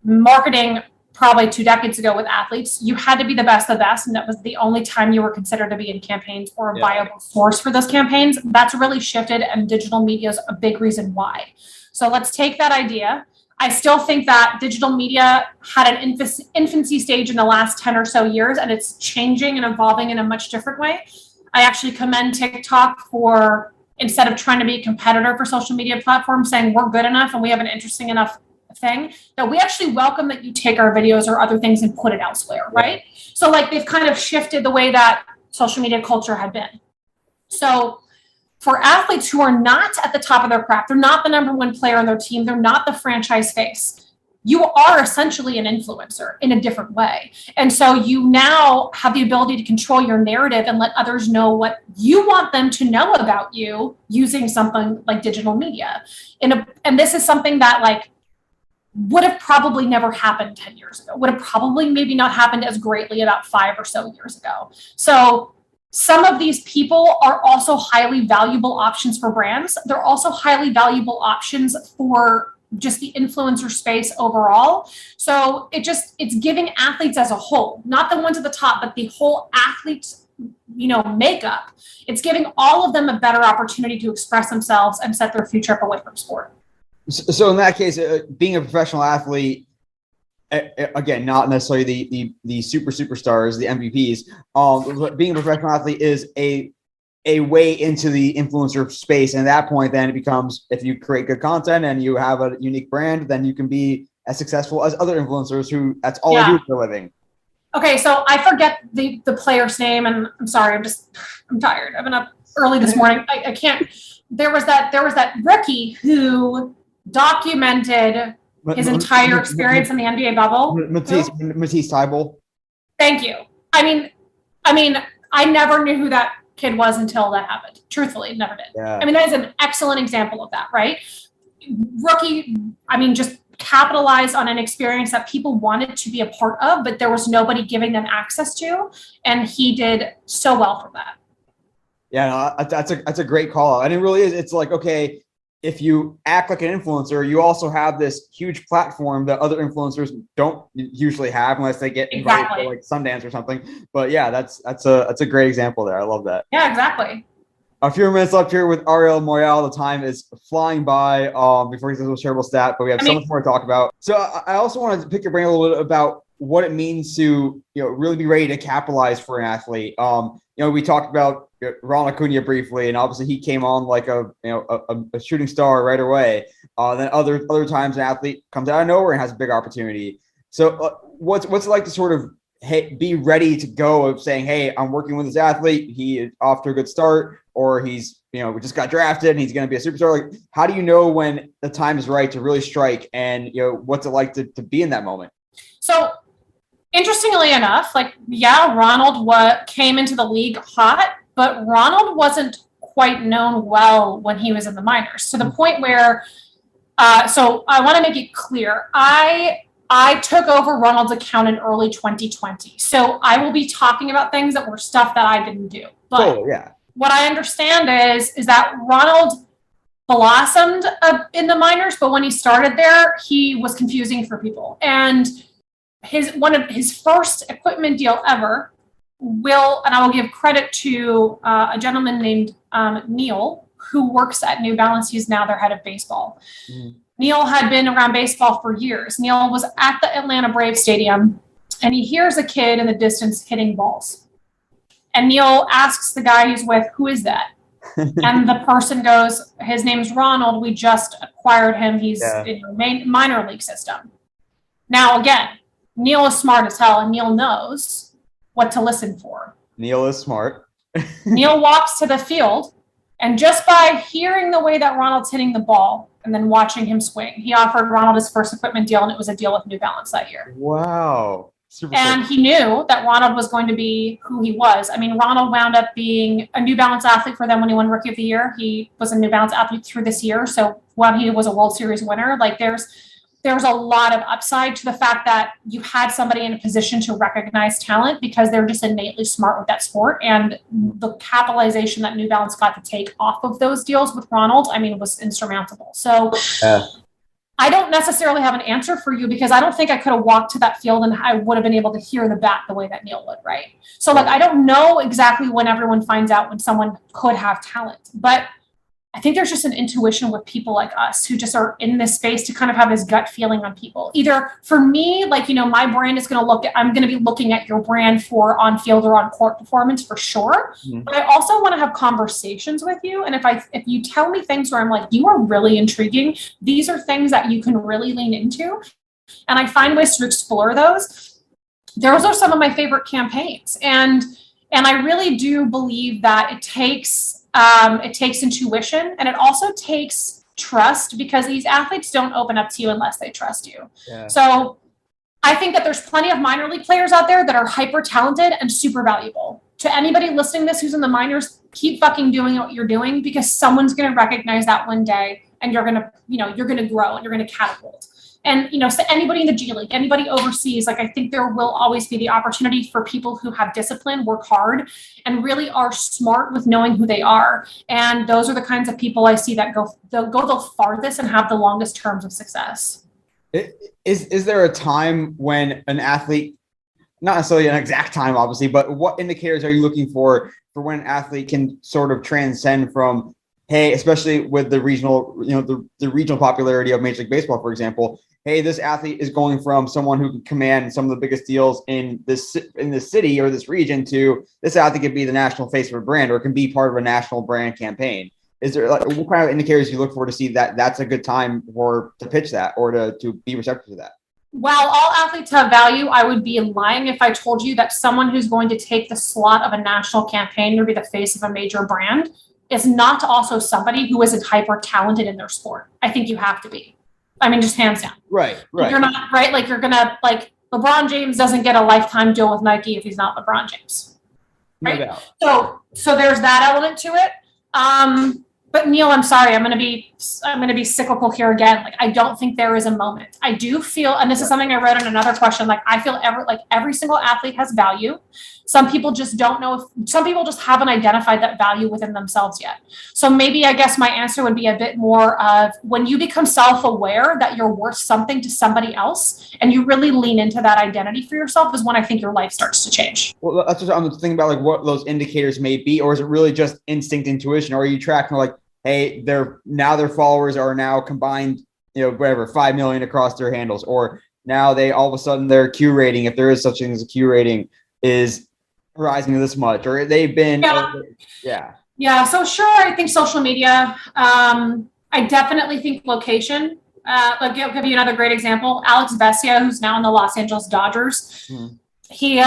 marketing probably 2 decades ago with athletes, you had to be the best of the best. And that was the only time you were considered to be in campaigns or a viable source for those campaigns. That's really shifted and digital media is a big reason why. So let's take that idea. I still think that digital media had an infancy stage in the last 10 or so years, and it's changing and evolving in a much different way. I actually commend TikTok for, instead of trying to be a competitor for social media platforms, saying we're good enough and we have an interesting enough thing that we actually welcome that you take our videos or other things and put it elsewhere, right? So like they've kind of shifted the way that social media culture had been. So for athletes who are not at the top of their craft, they're not the number one player on their team, they're not the franchise face, you are essentially an influencer in a different way. And so you now have the ability to control your narrative and let others know what you want them to know about you using something like digital media. And this is something that like would have probably never happened 10 years ago, would have probably maybe not happened as greatly about 5 or so years ago. So some of these people are also highly valuable options for brands. They're also highly valuable options for just the influencer space overall. So it's giving athletes as a whole, not the ones at the top, but the whole athletes, makeup. It's giving all of them a better opportunity to express themselves and set their future up away from sport. So in that case, being a professional athlete, again, not necessarily the superstars, the MVPs, but being a professional athlete is a way into the influencer space. And at that point, then it becomes, if you create good content and you have a unique brand, then you can be as successful as other influencers who that's all they do for a living. Okay, so I forget the player's name, and I'm sorry, I'm tired. I've been up early this morning. I can't. There was that rookie who documented his entire experience in the NBA bubble. Matisse Thybulle. Thank you. I mean, I never knew who that kid was until that happened. Truthfully, never did. Yeah. I mean, that is an excellent example of that, right? Rookie, just capitalized on an experience that people wanted to be a part of, but there was nobody giving them access to, and he did so well for that. Yeah, no, that's a great call. And it really is. It's like, okay, if you act like an influencer, you also have this huge platform that other influencers don't usually have unless they get invited to like Sundance or something. But yeah, that's a great example there. I love that. Yeah, exactly. A few minutes left here with Arielle Moyal. The time is flying by before he says a terrible stat, but we have so much more to talk about. So I also wanted to pick your brain a little bit about what it means to really be ready to capitalize for an athlete. We talked about Ronald Acuna briefly, and obviously he came on like a shooting star right away. Then other times an athlete comes out of nowhere and has a big opportunity. So what's it like to sort of be ready to go of saying, hey, I'm working with this athlete. He is off to a good start, or he's, we just got drafted and he's going to be a superstar. Like, how do you know when the time is right to really strike, and, what's it like to be in that moment? So interestingly enough, Ronald came into the league hot, but Ronald wasn't quite known well when he was in the minors, to the point where, so I want to make it clear, I took over Ronald's account in early 2020. So I will be talking about things that were stuff that I didn't do. But what I understand is that Ronald blossomed in the minors, but when he started there, he was confusing for people. And one of his first equipment deal ever and I will give credit to a gentleman named Neil, who works at New Balance. He's now their head of baseball. Mm. Neil had been around baseball for years. Neil was at the Atlanta Braves Stadium, and he hears a kid in the distance hitting balls. And Neil asks the guy he's with, who is that? And the person goes, his name's Ronald. We just acquired him. He's in the minor league system. Now, again, Neil is smart as hell, and Neil knows what to listen for. Neil is smart. Neil walks to the field, and just by hearing the way that Ronald's hitting the ball and then watching him swing, he offered Ronald his first equipment deal, and it was a deal with New Balance that year. Wow. Super and cool. He knew that Ronald was going to be who he was. I mean, Ronald wound up being a New Balance athlete for them when he won Rookie of the Year. He was a New Balance athlete through this year. So when he was a World Series winner, there's a lot of upside to the fact that you had somebody in a position to recognize talent because they're just innately smart with that sport. And the capitalization that New Balance got to take off of those deals with Ronald, was insurmountable. So I don't necessarily have an answer for you because I don't think I could have walked to that field and I would have been able to hear the bat the way that Neil would, right? So I don't know exactly when everyone finds out when someone could have talent, but I think there's just an intuition with people like us who just are in this space to kind of have this gut feeling on people. Either for me, my brand is I'm going to be looking at your brand for on field or on court performance for sure. Mm-hmm. But I also want to have conversations with you. And if you tell me things where I'm like, you are really intriguing, these are things that you can really lean into. And I find ways to explore those. Those are some of my favorite campaigns. And I really do believe that it takes intuition, and it also takes trust, because these athletes don't open up to you unless they trust you. Yeah. So I think that there's plenty of minor league players out there that are hyper talented and super valuable. To anybody listening to this who's in the minors, keep fucking doing what you're doing, because someone's going to recognize that one day, and you're going to grow and you're going to catapult. And, so anybody in the G League, anybody overseas, like I think there will always be the opportunity for people who have discipline, work hard, and really are smart with knowing who they are. And those are the kinds of people I see that go the farthest and have the longest terms of success. Is there a time when an athlete, not necessarily an exact time, obviously, but what indicators are you looking for when an athlete can sort of transcend from, hey, especially with the regional, the regional popularity of Major League Baseball, for example, hey, this athlete is going from someone who can command some of the biggest deals in this city or this region to this athlete could be the national face of a brand or can be part of a national brand campaign. Is there what kind of indicators you look for to see that that's a good time to pitch that or to be receptive to that? While all athletes have value, I would be lying if I told you that someone who's going to take the slot of a national campaign or be the face of a major brand is not also somebody who isn't hyper talented in their sport. I think you have to be. I mean, just hands down. Right. You're not right. Like LeBron James doesn't get a lifetime deal with Nike if he's not LeBron James. Right. No doubt. So there's that element to it. But Neil, I'm sorry, I'm going to be cyclical here again. Like, I don't think there is a moment. I do feel, and this is something I read in another question, like I feel every single athlete has value. Some people just don't know some people just haven't identified that value within themselves yet. So maybe I guess my answer would be a bit more of when you become self-aware that you're worth something to somebody else and you really lean into that identity for yourself is when I think your life starts to change. Well, that's what I'm thinking about, like what those indicators may be, or is it really just instinct, intuition, or are you tracking like, hey, their followers are now combined, 5 million across their handles, or now they all of a sudden their Q rating, if there is such thing as a Q rating, is rising this much, or they've been, Yeah. So sure, I think social media. I definitely think location. I'll give you another great example. Alex Vesia, who's now in the Los Angeles Dodgers. He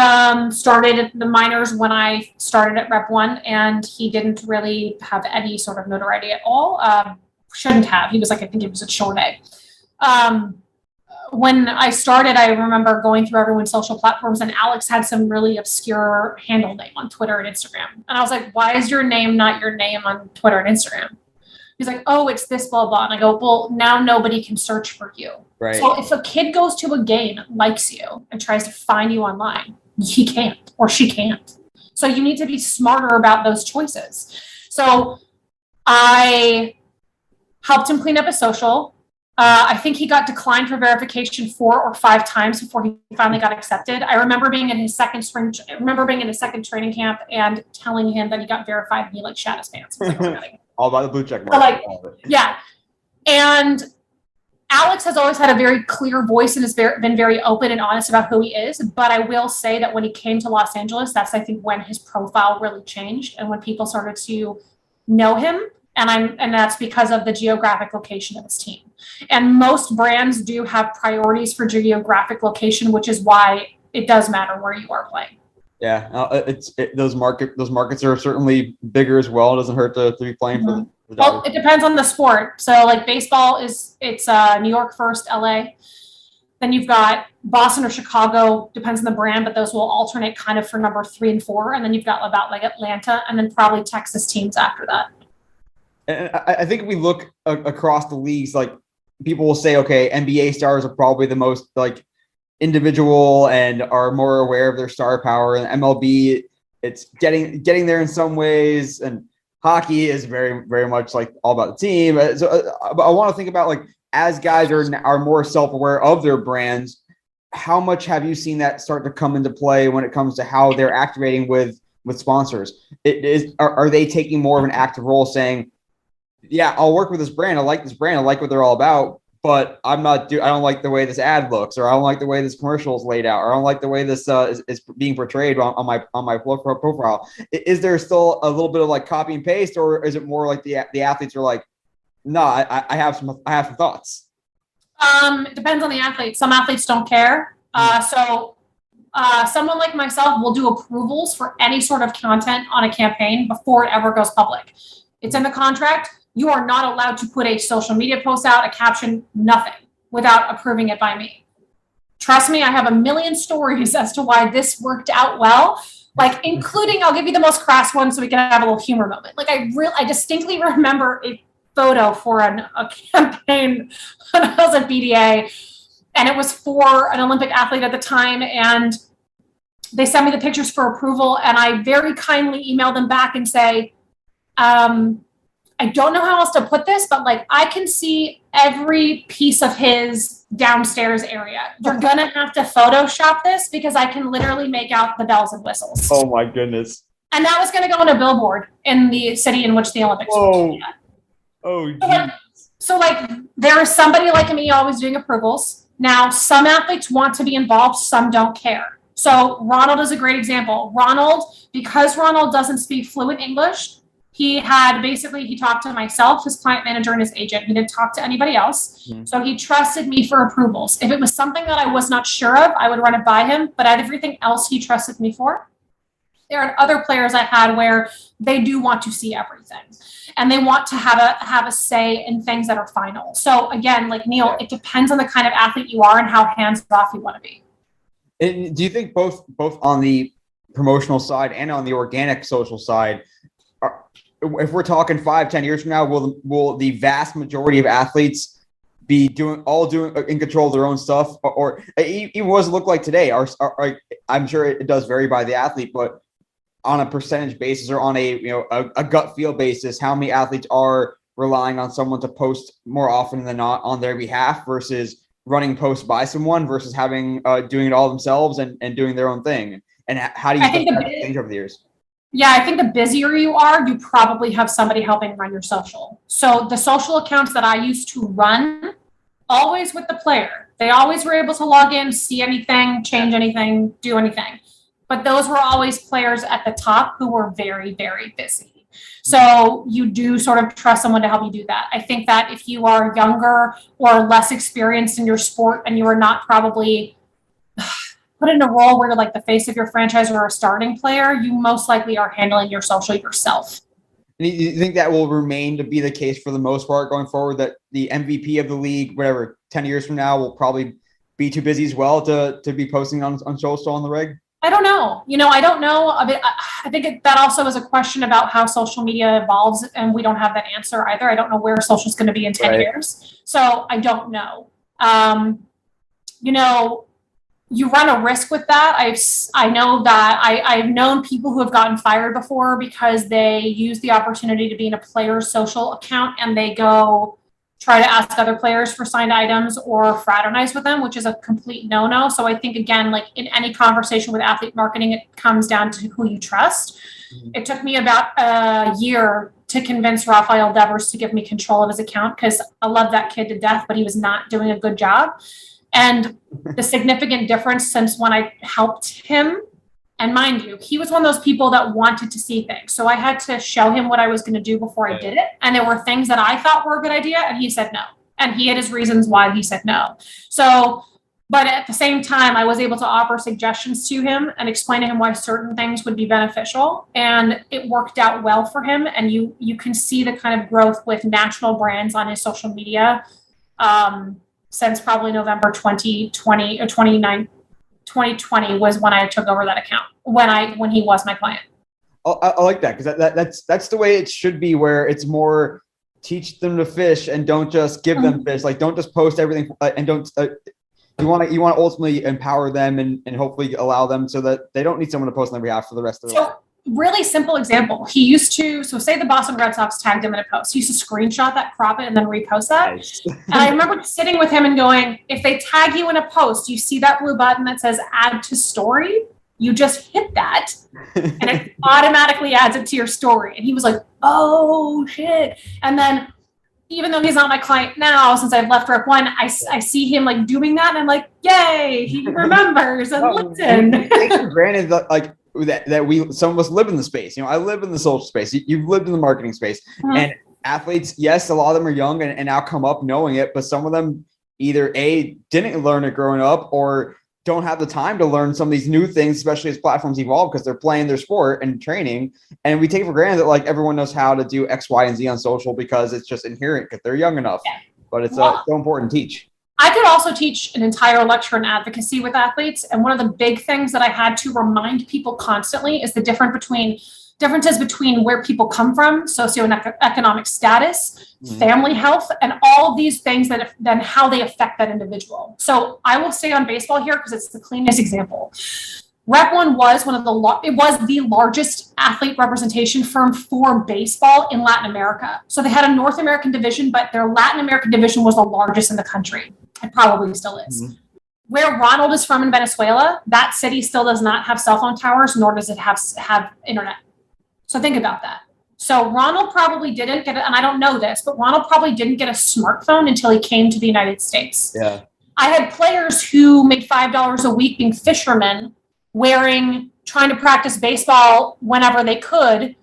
started at the minors when I started at Rep 1, and he didn't really have any sort of notoriety at all. Shouldn't have. He was I think he was at short A. When I started, I remember going through everyone's social platforms, and Alex had some really obscure handle name on Twitter and Instagram. And I was like, why is your name not your name on Twitter and Instagram? He's like, oh, it's this, blah, blah. And I go, well, now nobody can search for you. Right. So if a kid goes to a game, likes you, and tries to find you online, he can't or she can't. So you need to be smarter about those choices. So I helped him clean up his social. I think he got declined for verification 4 or 5 times before he finally got accepted. I remember being in his second training camp and telling him that he got verified, and he shat his pants. All about the blue check mark. Yeah. And Alex has always had a very clear voice and has been very open and honest about who he is. But I will say that when he came to Los Angeles, that's, I think, when his profile really changed and when people started to know him. And that's because of the geographic location of his team. And most brands do have priorities for geographic location, which is why it does matter where you are playing. Yeah, those markets are certainly bigger as well. It doesn't hurt to be playing for the Well, it depends on the sport. So baseball it's New York first, LA. Then you've got Boston or Chicago, depends on the brand, but those will alternate kind of for number 3 and 4. And then you've got about Atlanta and then probably Texas teams after that. And I think if we look across the leagues, people will say, okay, NBA stars are probably the most individual and are more aware of their star power. And MLB, it's getting there in some ways. And hockey is very, very much all about the team. So I want to think about as guys are more self-aware of their brands, how much have you seen that start to come into play when it comes to how they're activating with sponsors? Are they taking more of an active role saying, yeah, I'll work with this brand. I like this brand. I like what they're all about, but I don't like the way this ad looks, or I don't like the way this commercial is laid out, or I don't like the way this is being portrayed on my profile. Is there still a little bit of copy and paste, or is it more like the athletes are no, I have some thoughts? It depends on the athlete. Some athletes don't care. Someone like myself will do approvals for any sort of content on a campaign before it ever goes public. It's in the contract. You are not allowed to put a social media post out, a caption, nothing, without approving it by me. Trust me, I have a million stories as to why this worked out well, including, I'll give you the most crass one so we can have a little humor moment. I distinctly remember a photo for a campaign when I was at BDA and it was for an Olympic athlete at the time. And they sent me the pictures for approval, and I very kindly emailed them back and say, I don't know how else to put this, but like I can see every piece of his downstairs area. You're gonna have to Photoshop this because I can literally make out the bells and whistles. Oh my goodness. And that was gonna go on a billboard in the city in which the Olympics were. Oh, so like there is somebody like me always doing approvals. Now, some athletes want to be involved, some don't care. So Ronald is a great example. Because Ronald doesn't speak fluent English, he talked to myself, his client manager, and his agent. He didn't talk to anybody else. Mm-hmm. So he trusted me for approvals. If it was something that I was not sure of, I would run it by him, but everything else he trusted me for. There are other players I had where they do want to see everything and they want to have a say in things that are final. So again, like Neil, it depends on the kind of athlete you are and how hands-off you want to be. And do you think both on the promotional side and on the organic social side, if we're talking 5-10 years from now, will the vast majority of athletes be doing in control of their own stuff, or even what does it look like today? I'm sure it does vary by the athlete, but on a percentage basis or on a gut feel basis, how many athletes are relying on someone to post more often than not on their behalf versus running posts by someone versus having doing it all themselves and doing their own thing? And how do you think that change over the years? Yeah, I think the busier you are, you probably have somebody helping run your social. So the social accounts that I used to run, always with the player. They always were able to log in, see anything, change anything, do anything. But those were always players at the top who were very, very busy. So you do sort of trust someone to help you do that. I think that if you are younger or less experienced in your sport and you are not probably put in a role where you're like the face of your franchise or a starting player, you most likely are handling your social yourself. And you think that will remain to be the case for the most part going forward, that the MVP of the league, whatever, 10 years from now will probably be too busy as well to be posting on social on the reg? I don't know. I don't know. I think that also is a question about how social media evolves, and we don't have that answer either. I don't know where social is going to be in 10 years. So I don't know. You run a risk with that. I know that I've known people who have gotten fired before because they use the opportunity to be in a player's social account and they go try to ask other players for signed items or fraternize with them, which is a complete no-no. So I think, again, like in any conversation with athlete marketing, it comes down to who you trust. Mm-hmm. It took me about a year to convince Rafael Devers to give me control of his account because I love that kid to death, but he was not doing a good job. And the significant difference since when I helped him, and mind you, he was one of those people that wanted to see things. So I had to show him what I was going to do before I did it. And there were things that I thought were a good idea, and he said no. And he had his reasons why he said no. So, but at the same time, I was able to offer suggestions to him and explain to him why certain things would be beneficial. And it worked out well for him. And you can see the kind of growth with national brands on his social media since probably November 2020 or 2020 was when I took over that account, when he was my client. I like that because that's the way it should be, where it's more teach them to fish and don't just give them fish. Like don't just post everything and don't you want to ultimately empower them and hopefully allow them so that they don't need someone to post on their behalf for the rest of their life. Really simple example. He used to, say the Boston Red Sox tagged him in a post. He used to screenshot that, crop it, and then repost that. Nice. And I remember sitting with him and going, if they tag you in a post, you see that blue button that says add to story, you just hit that and it automatically adds it to your story. And he was like, oh shit. And then even though he's not my client now, since I've left Rep 1, I see him like doing that and I'm like, yay, he remembers and listen. Take for granted that like that some of us live in the space. I live in the social space. You've lived in the marketing space. Mm-hmm. And athletes, yes, a lot of them are young and now come up knowing it, but some of them either didn't learn it growing up or don't have the time to learn some of these new things, especially as platforms evolve because they're playing their sport and training. And we take for granted that like everyone knows how to do X, Y, and Z on social because it's just inherent because they're young enough. Yeah. But it's so important to teach. I could also teach an entire lecture in advocacy with athletes. And one of the big things that I had to remind people constantly is the difference differences between where people come from, socioeconomic status, family health, and all of these things that then how they affect that individual. So I will stay on baseball here because it's the cleanest example. Rep One was it was the largest athlete representation firm for baseball in Latin America. So they had a North American division, but their Latin American division was the largest in the country. It probably still is. Mm-hmm. Where Ronald is from in Venezuela, that city still does not have cell phone towers, nor does it have internet. So think about that. So Ronald probably didn't get it, and I don't know this, but Ronald probably didn't get a smartphone until he came to the United States. Yeah. I had players who made $5 a week being fishermen, trying to practice baseball whenever they could,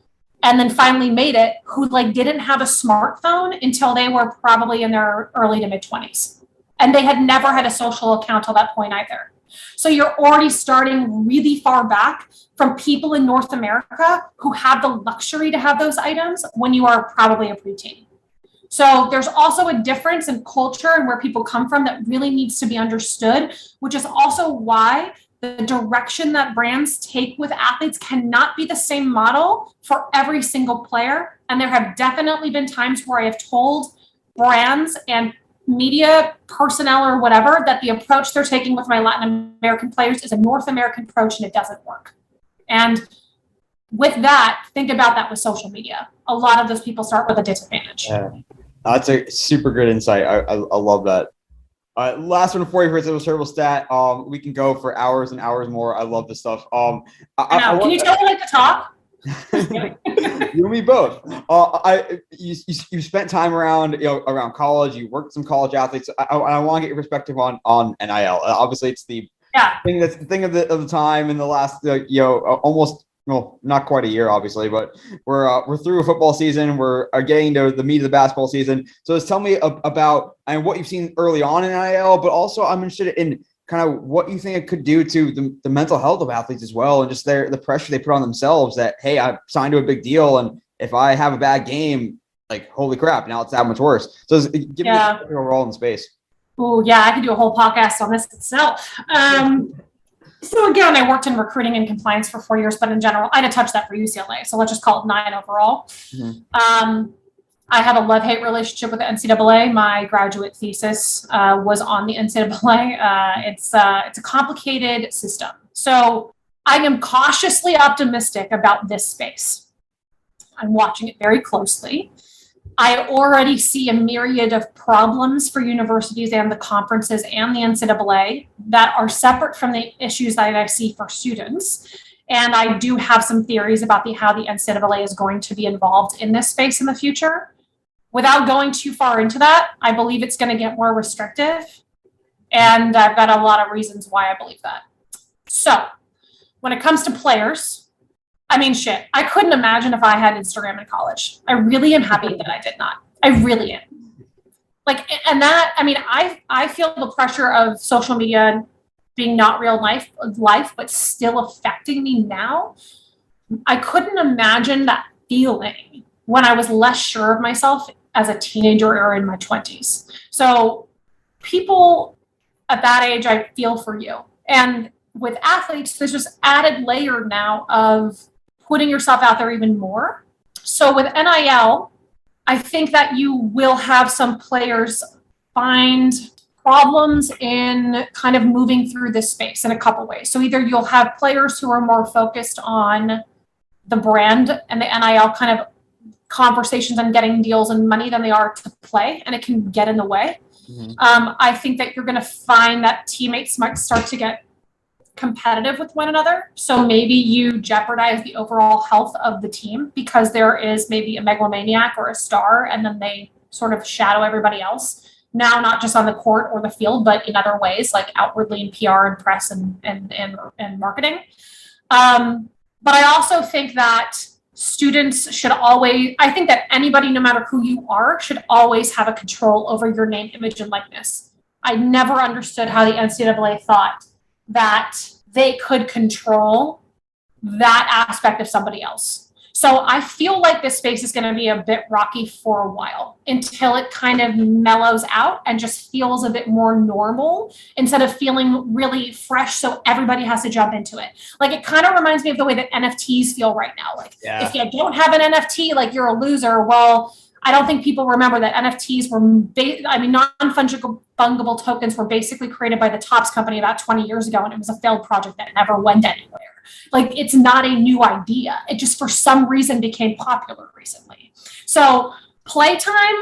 and then finally made it, who didn't have a smartphone until they were probably in their early to mid 20s. And they had never had a social account till that point either. So you're already starting really far back from people in North America who have the luxury to have those items when you are probably a preteen. So there's also a difference in culture and where people come from that really needs to be understood, which is also why the direction that brands take with athletes cannot be the same model for every single player. And there have definitely been times where I have told brands and media personnel or whatever that the approach they're taking with my Latin American players is a North American approach and it doesn't work. And with that, think about that with social media. A lot of those people start with a disadvantage. Yeah. That's a super good insight. I love that. Last one for you for a terrible stat. We can go for hours and hours more. I love this stuff. Can you tell me to talk? You and me both. You spent time around college. You worked with some college athletes. I want to get your perspective on NIL. Obviously, it's the thing that's the thing of the time in the last almost. Well, not quite a year, obviously, but we're through a football season. We're getting to the meat of the basketball season. So just tell me about what you've seen early on in NIL, but also I'm interested in kind of what you think it could do to the mental health of athletes as well, and just the pressure they put on themselves that, hey, I've signed to a big deal, and if I have a bad game, holy crap, now it's that much worse. So give me a role in space. Oh, yeah, I could do a whole podcast on this itself. So again, I worked in recruiting and compliance for 4 years, but in general, I had to touch that for UCLA. So let's just call it 9 overall. Mm-hmm. I had a love-hate relationship with the NCAA. My graduate thesis was on the NCAA. It's a complicated system. So I am cautiously optimistic about this space. I'm watching it very closely. I already see a myriad of problems for universities and the conferences and the NCAA that are separate from the issues that I see for students. And I do have some theories about how the NCAA is going to be involved in this space in the future. Without going too far into that, I believe it's going to get more restrictive. And I've got a lot of reasons why I believe that. So when it comes to players, I couldn't imagine if I had Instagram in college. I really am happy that I did not. I really am. I feel the pressure of social media being not real life, but still affecting me now. I couldn't imagine that feeling when I was less sure of myself as a teenager or in my 20s. So people at that age, I feel for you. And with athletes, there's this added layer now of putting yourself out there even more. So with NIL, I think that you will have some players find problems in kind of moving through this space in a couple ways. So either you'll have players who are more focused on the brand and the NIL kind of conversations and getting deals and money than they are to play, and it can get in the way. Mm-hmm. I think that you're going to find that teammates might start to get competitive with one another. So maybe you jeopardize the overall health of the team because there is maybe a megalomaniac or a star, and then they sort of shadow everybody else. Now, not just on the court or the field, but in other ways, like outwardly in PR and press and marketing. But I also think that students should I think that anybody, no matter who you are, should always have a control over your name, image, and likeness. I never understood how the NCAA thought that they could control that aspect of somebody else. So I feel like this space is going to be a bit rocky for a while until it kind of mellows out and just feels a bit more normal instead of feeling really fresh. So everybody has to jump into it. Like, it kind of reminds me of the way that NFTs feel right now. Like, if you don't have an NFT, like, you're a loser. Well, I don't think people remember that NFTs were, non-fungible tokens were basically created by the Topps company about 20 years ago, and it was a failed project that never went anywhere. Like, it's not a new idea. It just, for some reason, became popular recently. So playtime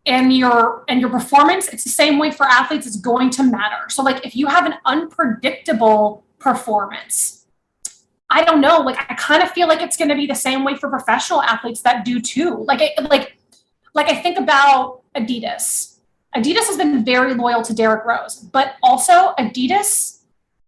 and your performance, it's the same way for athletes. It's going to matter. So, like, if you have an unpredictable performance, I don't know. Like, I kind of feel like it's going to be the same way for professional athletes that do too. Like I think about Adidas. Adidas has been very loyal to Derrick Rose, but also Adidas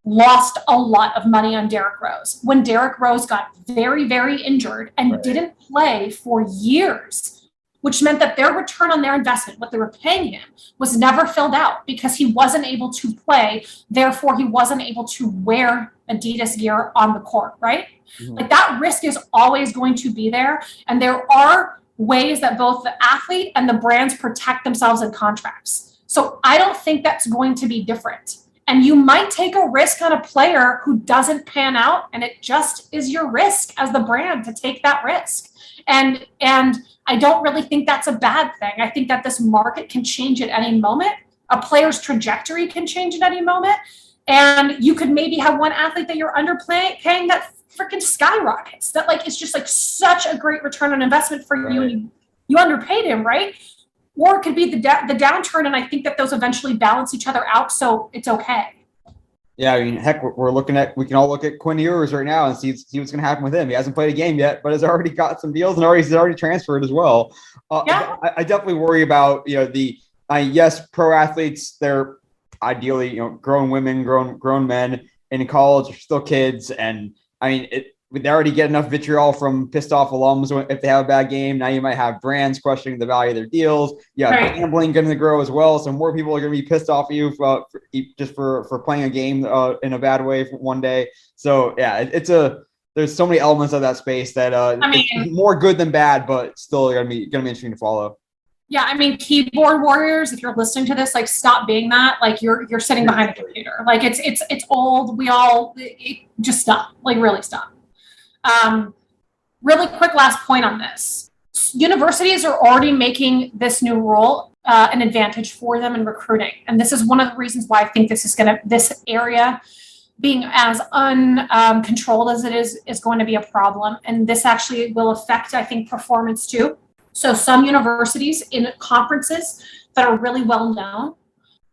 lost a lot of money on Derrick Rose when Derrick Rose got very, very injured and didn't play for years, which meant that their return on their investment, what they were paying him, was never filled out because he wasn't able to play. Therefore, he wasn't able to wear Adidas gear on the court, right? Mm-hmm. Like, that risk is always going to be there. And there are ways that both the athlete and the brands protect themselves in contracts. So I don't think that's going to be different. And you might take a risk on a player who doesn't pan out, and it just is your risk as the brand to take that risk. And I don't really think that's a bad thing. I think that this market can change at any moment. A player's trajectory can change at any moment. And you could maybe have one athlete that you're underpaying that freaking skyrockets. That, like, it's just like such a great return on investment for you, and you underpaid him, right? Or it could be the downturn, and I think that those eventually balance each other out, so it's okay. Yeah, I mean, heck, we can all look at Quinn Ewers right now and see what's going to happen with him. He hasn't played a game yet, but has already got some deals and he's already transferred as well. I definitely worry about, yes, pro athletes, they're ideally, grown women, grown men in college are still kids. And I mean, they already get enough vitriol from pissed off alums if they have a bad game. Now you might have brands questioning the value of their deals. Gambling going to grow as well. So more people are going to be pissed off at you for playing a game in a bad way for one day. So yeah, there's so many elements of that space that it's more good than bad, but still going to be interesting to follow. Yeah, I mean, keyboard warriors, if you're listening to this, like, stop being that. Like, you're sitting behind a computer. Like, it's old. Just stop. Like, really stop. Really quick last point on this. Universities are already making this new rule an advantage for them in recruiting. And this is one of the reasons why I think this area being as uncontrolled as it is going to be a problem. And this actually will affect, I think, performance too. So some universities in conferences that are really well known,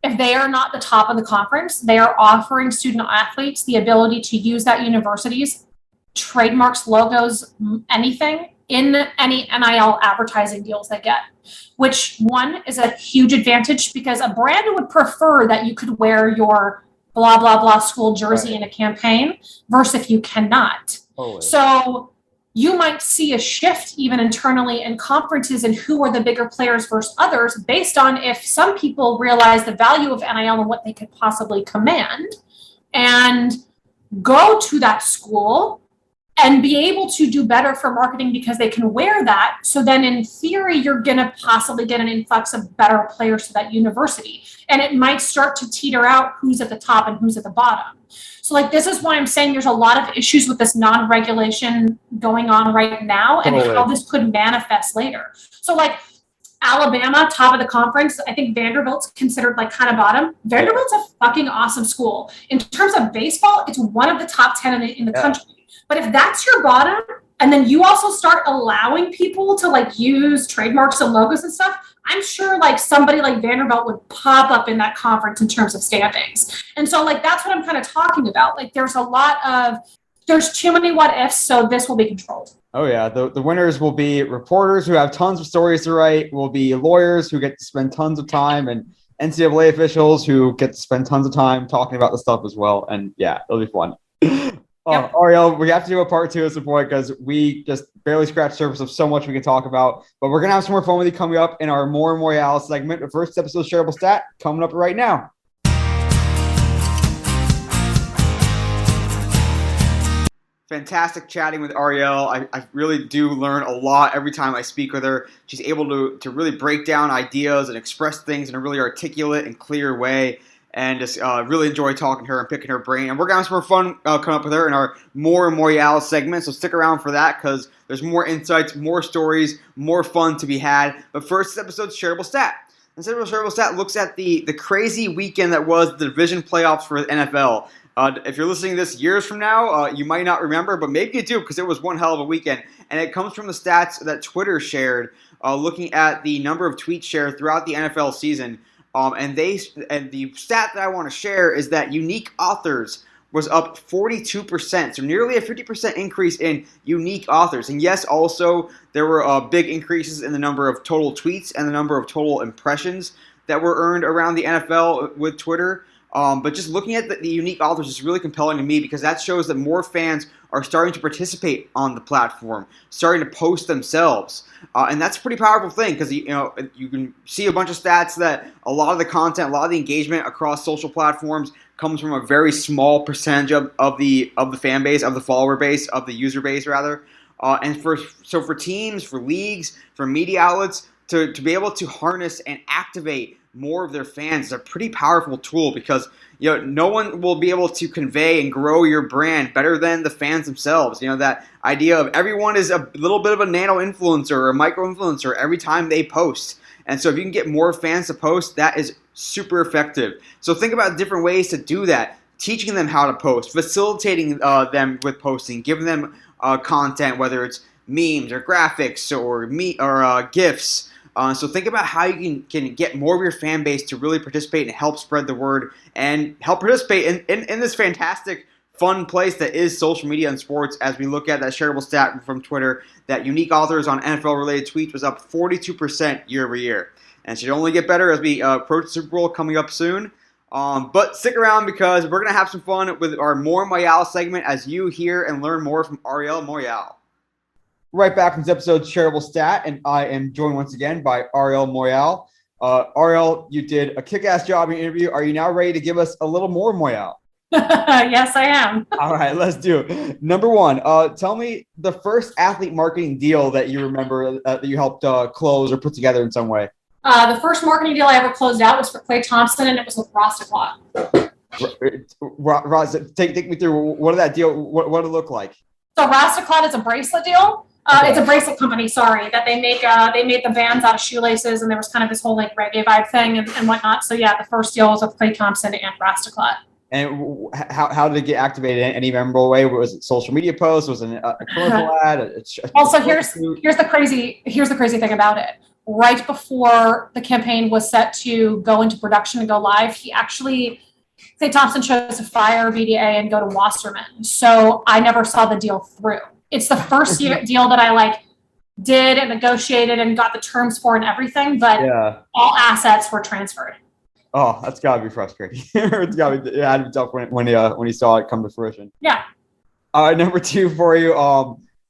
if they are not the top of the conference, they are offering student athletes the ability to use that university's trademarks, logos, anything in any NIL advertising deals they get, which one is a huge advantage because a brand would prefer that you could wear your blah, blah, blah school jersey in a campaign versus if you cannot. So you might see a shift even internally in conferences and who are the bigger players versus others based on if some people realize the value of NIL and what they could possibly command and go to that school and be able to do better for marketing because they can wear that. So then in theory, you're going to possibly get an influx of better players to that university. And it might start to teeter out who's at the top and who's at the bottom. So, like, this is why I'm saying there's a lot of issues with this non-regulation going on right now and how this could manifest later. So, like, Alabama, top of the conference, I think Vanderbilt's considered, like, kind of bottom. Vanderbilt's a fucking awesome school. In terms of baseball, it's one of the top 10 in the country. But if that's your bottom, and then you also start allowing people to, like, use trademarks and logos and stuff, I'm sure, like, somebody like Vanderbilt would pop up in that conference in terms of standings. And so, like, that's what I'm kind of talking about. Like, there's too many what ifs, so this will be controlled. Oh, yeah. The winners will be reporters who have tons of stories to write, will be lawyers who get to spend tons of time, and NCAA officials who get to spend tons of time talking about the stuff as well. And, yeah, it'll be fun. Yep. Arielle, we have to do a part 2 at some point because we just barely scratched the surface of so much we can talk about. But we're going to have some more fun with you coming up in our More and Moyal segment. The first episode, Shareable Stat, coming up right now. Fantastic chatting with Arielle. I really do learn a lot every time I speak with her. She's able to really break down ideas and express things in a really articulate and clear way. And just really enjoy talking to her and picking her brain. And we're going to have some more fun coming up with her in our More Moyal segment. So stick around for that because there's more insights, more stories, more fun to be had. But first, this episode's Shareable Stat. And Shareable Stat looks at the crazy weekend that was the division playoffs for the NFL. If you're listening to this years from now, you might not remember, but maybe you do because it was one hell of a weekend. And it comes from the stats that Twitter shared, looking at the number of tweets shared throughout the NFL season. And the stat that I want to share is that unique authors was up 42%, so nearly a 50% increase in unique authors. And yes, also there were big increases in the number of total tweets and the number of total impressions that were earned around the NFL with Twitter. But just looking at the unique authors is really compelling to me because that shows that more fans are starting to participate on the platform, starting to post themselves. And that's a pretty powerful thing because you can see a bunch of stats that a lot of the content, a lot of the engagement across social platforms comes from a very small percentage of the fan base, of the follower base, of the user base rather. And for teams, for leagues, for media outlets to be able to harness and activate more of their fans is a pretty powerful tool because no one will be able to convey and grow your brand better than the fans themselves. That idea of everyone is a little bit of a nano influencer or a micro influencer every time they post. And so if you can get more fans to post, that is super effective. So think about different ways to do that. Teaching them how to post, facilitating them with posting, giving them content, whether it's memes or graphics or GIFs. So think about how you can get more of your fan base to really participate and help spread the word and help participate in this fantastic, fun place that is social media and sports as we look at that shareable stat from Twitter that unique authors on NFL-related tweets was up 42% year over year. And it should only get better as we approach the Super Bowl coming up soon. But stick around because we're going to have some fun with our More Moyal segment as you hear and learn more from Arielle Moyal. Right back from this episode's Shareable Stat, and I am joined once again by Arielle Moyal. Arielle, you did a kick-ass job in your interview. Are you now ready to give us a little more Moyal? Yes, I am. All right, let's do it. Number one, tell me the first athlete marketing deal that you remember that you helped close or put together in some way. The first marketing deal I ever closed out was for Klay Thompson, and it was with Rostaclot. Take me through what did that deal? What did it look like? So Rostaclot is a bracelet deal. Okay. It's a bracelet company, that they make. They made the bands out of shoelaces, and there was kind of this whole like reggae vibe thing and whatnot. So yeah, the first deal was with Klay Thompson and Rostaclot. And how did it get activated in any memorable way? Was it social media posts? Was it a commercial ad? Also, here's the crazy thing about it. Right before the campaign was set to go into production and go live, Klay Thompson chose to fire VDA and go to Wasserman. So I never saw the deal through. It's the first deal that I did and negotiated and got the terms for and everything, but all assets were transferred. Oh, that's gotta be frustrating. It's gotta be tough when you saw it come to fruition. Yeah. Number two for you.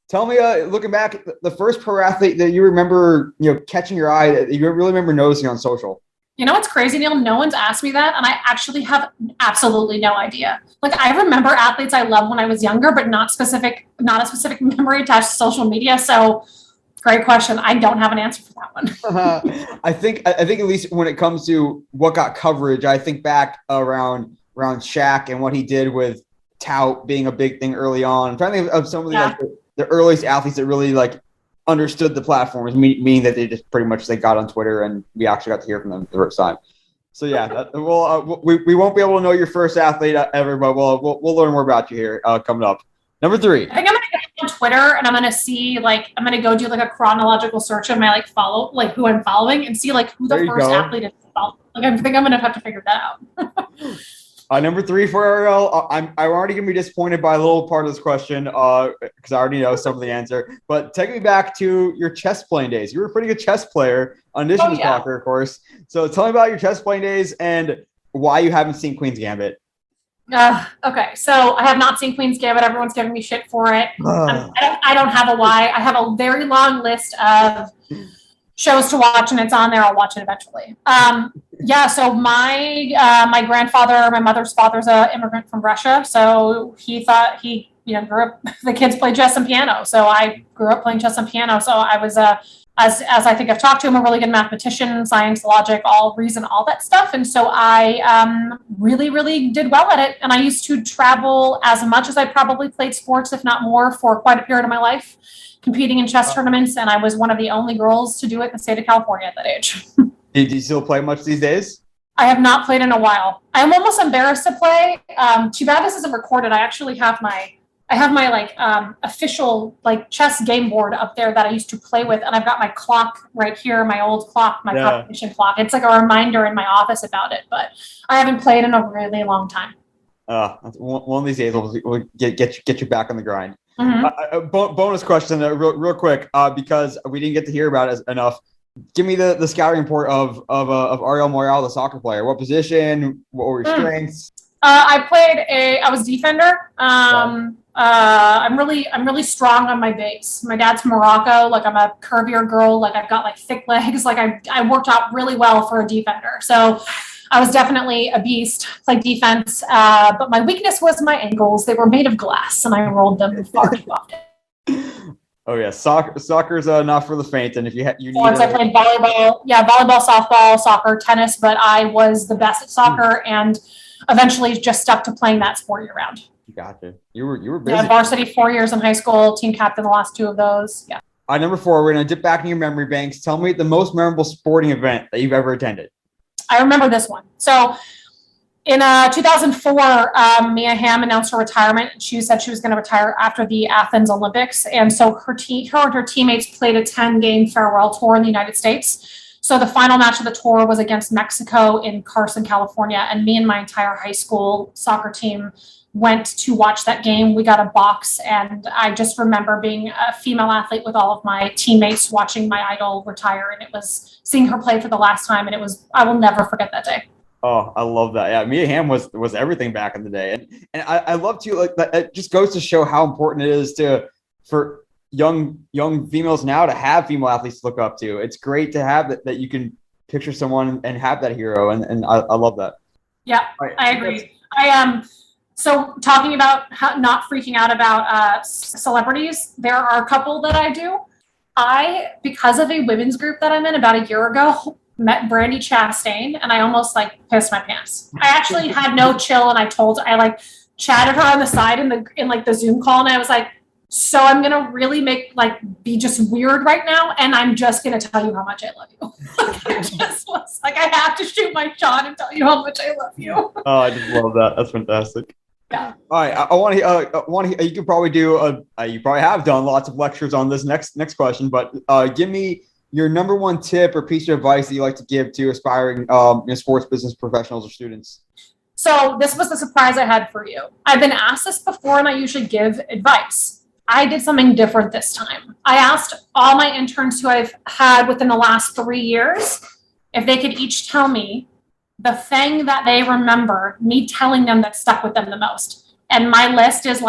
Tell me, looking back, the first pro athlete that you remember, catching your eye that you really remember noticing on social. You know what's crazy, Neil? No one's asked me that, and I actually have absolutely no idea. I remember athletes I loved when I was younger, but not a specific memory attached to social media. So, great question. I don't have an answer for that one. I think at least when it comes to what got coverage, I think back around Shaq and what he did with tout being a big thing early on. I'm trying to think of some of the earliest athletes that really understood the platforms, meaning that they just pretty much got on Twitter and we actually got to hear from them the first time. So yeah, we won't be able to know your first athlete ever, but we'll learn more about you here coming up. Number three. I think I'm gonna go on Twitter and I'm gonna see I'm gonna go do a chronological search of my who I'm following and see who the first athlete is. I think I'm gonna have to figure that out. Number three for Arielle, I'm already going to be disappointed by a little part of this question because I already know some of the answer. But take me back to your chess playing days. You were a pretty good chess player, in addition to soccer, of course. So tell me about your chess playing days and why you haven't seen Queen's Gambit. Okay, so I have not seen Queen's Gambit. Everyone's giving me shit for it. I don't have a why. I have a very long list of shows to watch, and it's on there. I'll watch it eventually. So my grandfather, my mother's father's an immigrant from Russia, so he thought he grew up, the kids play chess and piano. So I grew up playing chess and piano. So I was as I think I've talked to, I'm a really good mathematician, science, logic, all reason, all that stuff. And so I really, really did well at it. And I used to travel as much as I probably played sports, if not more, for quite a period of my life, competing in chess tournaments. And I was one of the only girls to do it in the state of California at that age. Did you still play much these days? I have not played in a while. I'm almost embarrassed to play. Too bad this isn't recorded. I actually have my official chess game board up there that I used to play with, and I've got my clock right here, my old clock, my competition clock. It's like a reminder in my office about it, but I haven't played in a really long time. One of these days we'll get you back on the grind. Mm-hmm. Bonus question, real quick, because we didn't get to hear about it enough. Give me the scouting report of Arielle Moyal, the soccer player. What position? What were your strengths? I was defender. I'm really strong on my base. My dad's from Morocco. Like, I'm a curvier girl. Like, I've got like thick legs. Like, I worked out really well for a defender. So I was definitely a beast, played defense. But my weakness was my ankles. They were made of glass, and I rolled them far too often. Oh yeah, soccer's not for the faint. And if you need, once I played volleyball, softball, soccer, tennis, but I was the best at soccer and eventually just stuck to playing that sport year round. Gotcha. You were busy. Yeah, varsity 4 years in high school, team captain the last 2 of those. Yeah. Number 4, we're gonna dip back in your memory banks. Tell me the most memorable sporting event that you've ever attended. I remember this one. So in 2004, Mia Hamm announced her retirement. She said she was going to retire after the Athens Olympics. And so her and her teammates played a 10-game farewell tour in the United States. So the final match of the tour was against Mexico in Carson, California. And me and my entire high school soccer team went to watch that game. We got a box. And I just remember being a female athlete with all of my teammates watching my idol retire. And it was seeing her play for the last time. And I will never forget that day. Oh, I love that. Yeah, Mia Hamm was everything back in the day, and I love to it just goes to show how important it is for young females now to have female athletes to look up to. It's great to have that you can picture someone and have that hero, and I love that. Yeah, right. I agree. So talking about not freaking out about celebrities, there are a couple that I do. Because of a women's group that I'm in about a year ago, met Brandy Chastain, and I almost pissed my pants. I actually had no chill, and I chatted her on the side in the Zoom call, and I was like, so I'm gonna really be just weird right now, and I'm just gonna tell you how much I love you. I just was like, I have to shoot my shot and tell you how much I love you. Oh, I just love that. That's fantastic. Yeah. All right, I want to. You could probably do. You probably have done lots of lectures on this next question, but give me your number one tip or piece of advice that you like to give to aspiring sports business professionals or students. So this was the surprise I had for you. I've been asked this before, and I usually give advice. I did something different this time. I asked all my interns who I've had within the last 3 years if they could each tell me the thing that they remember me telling them that stuck with them the most. And my list is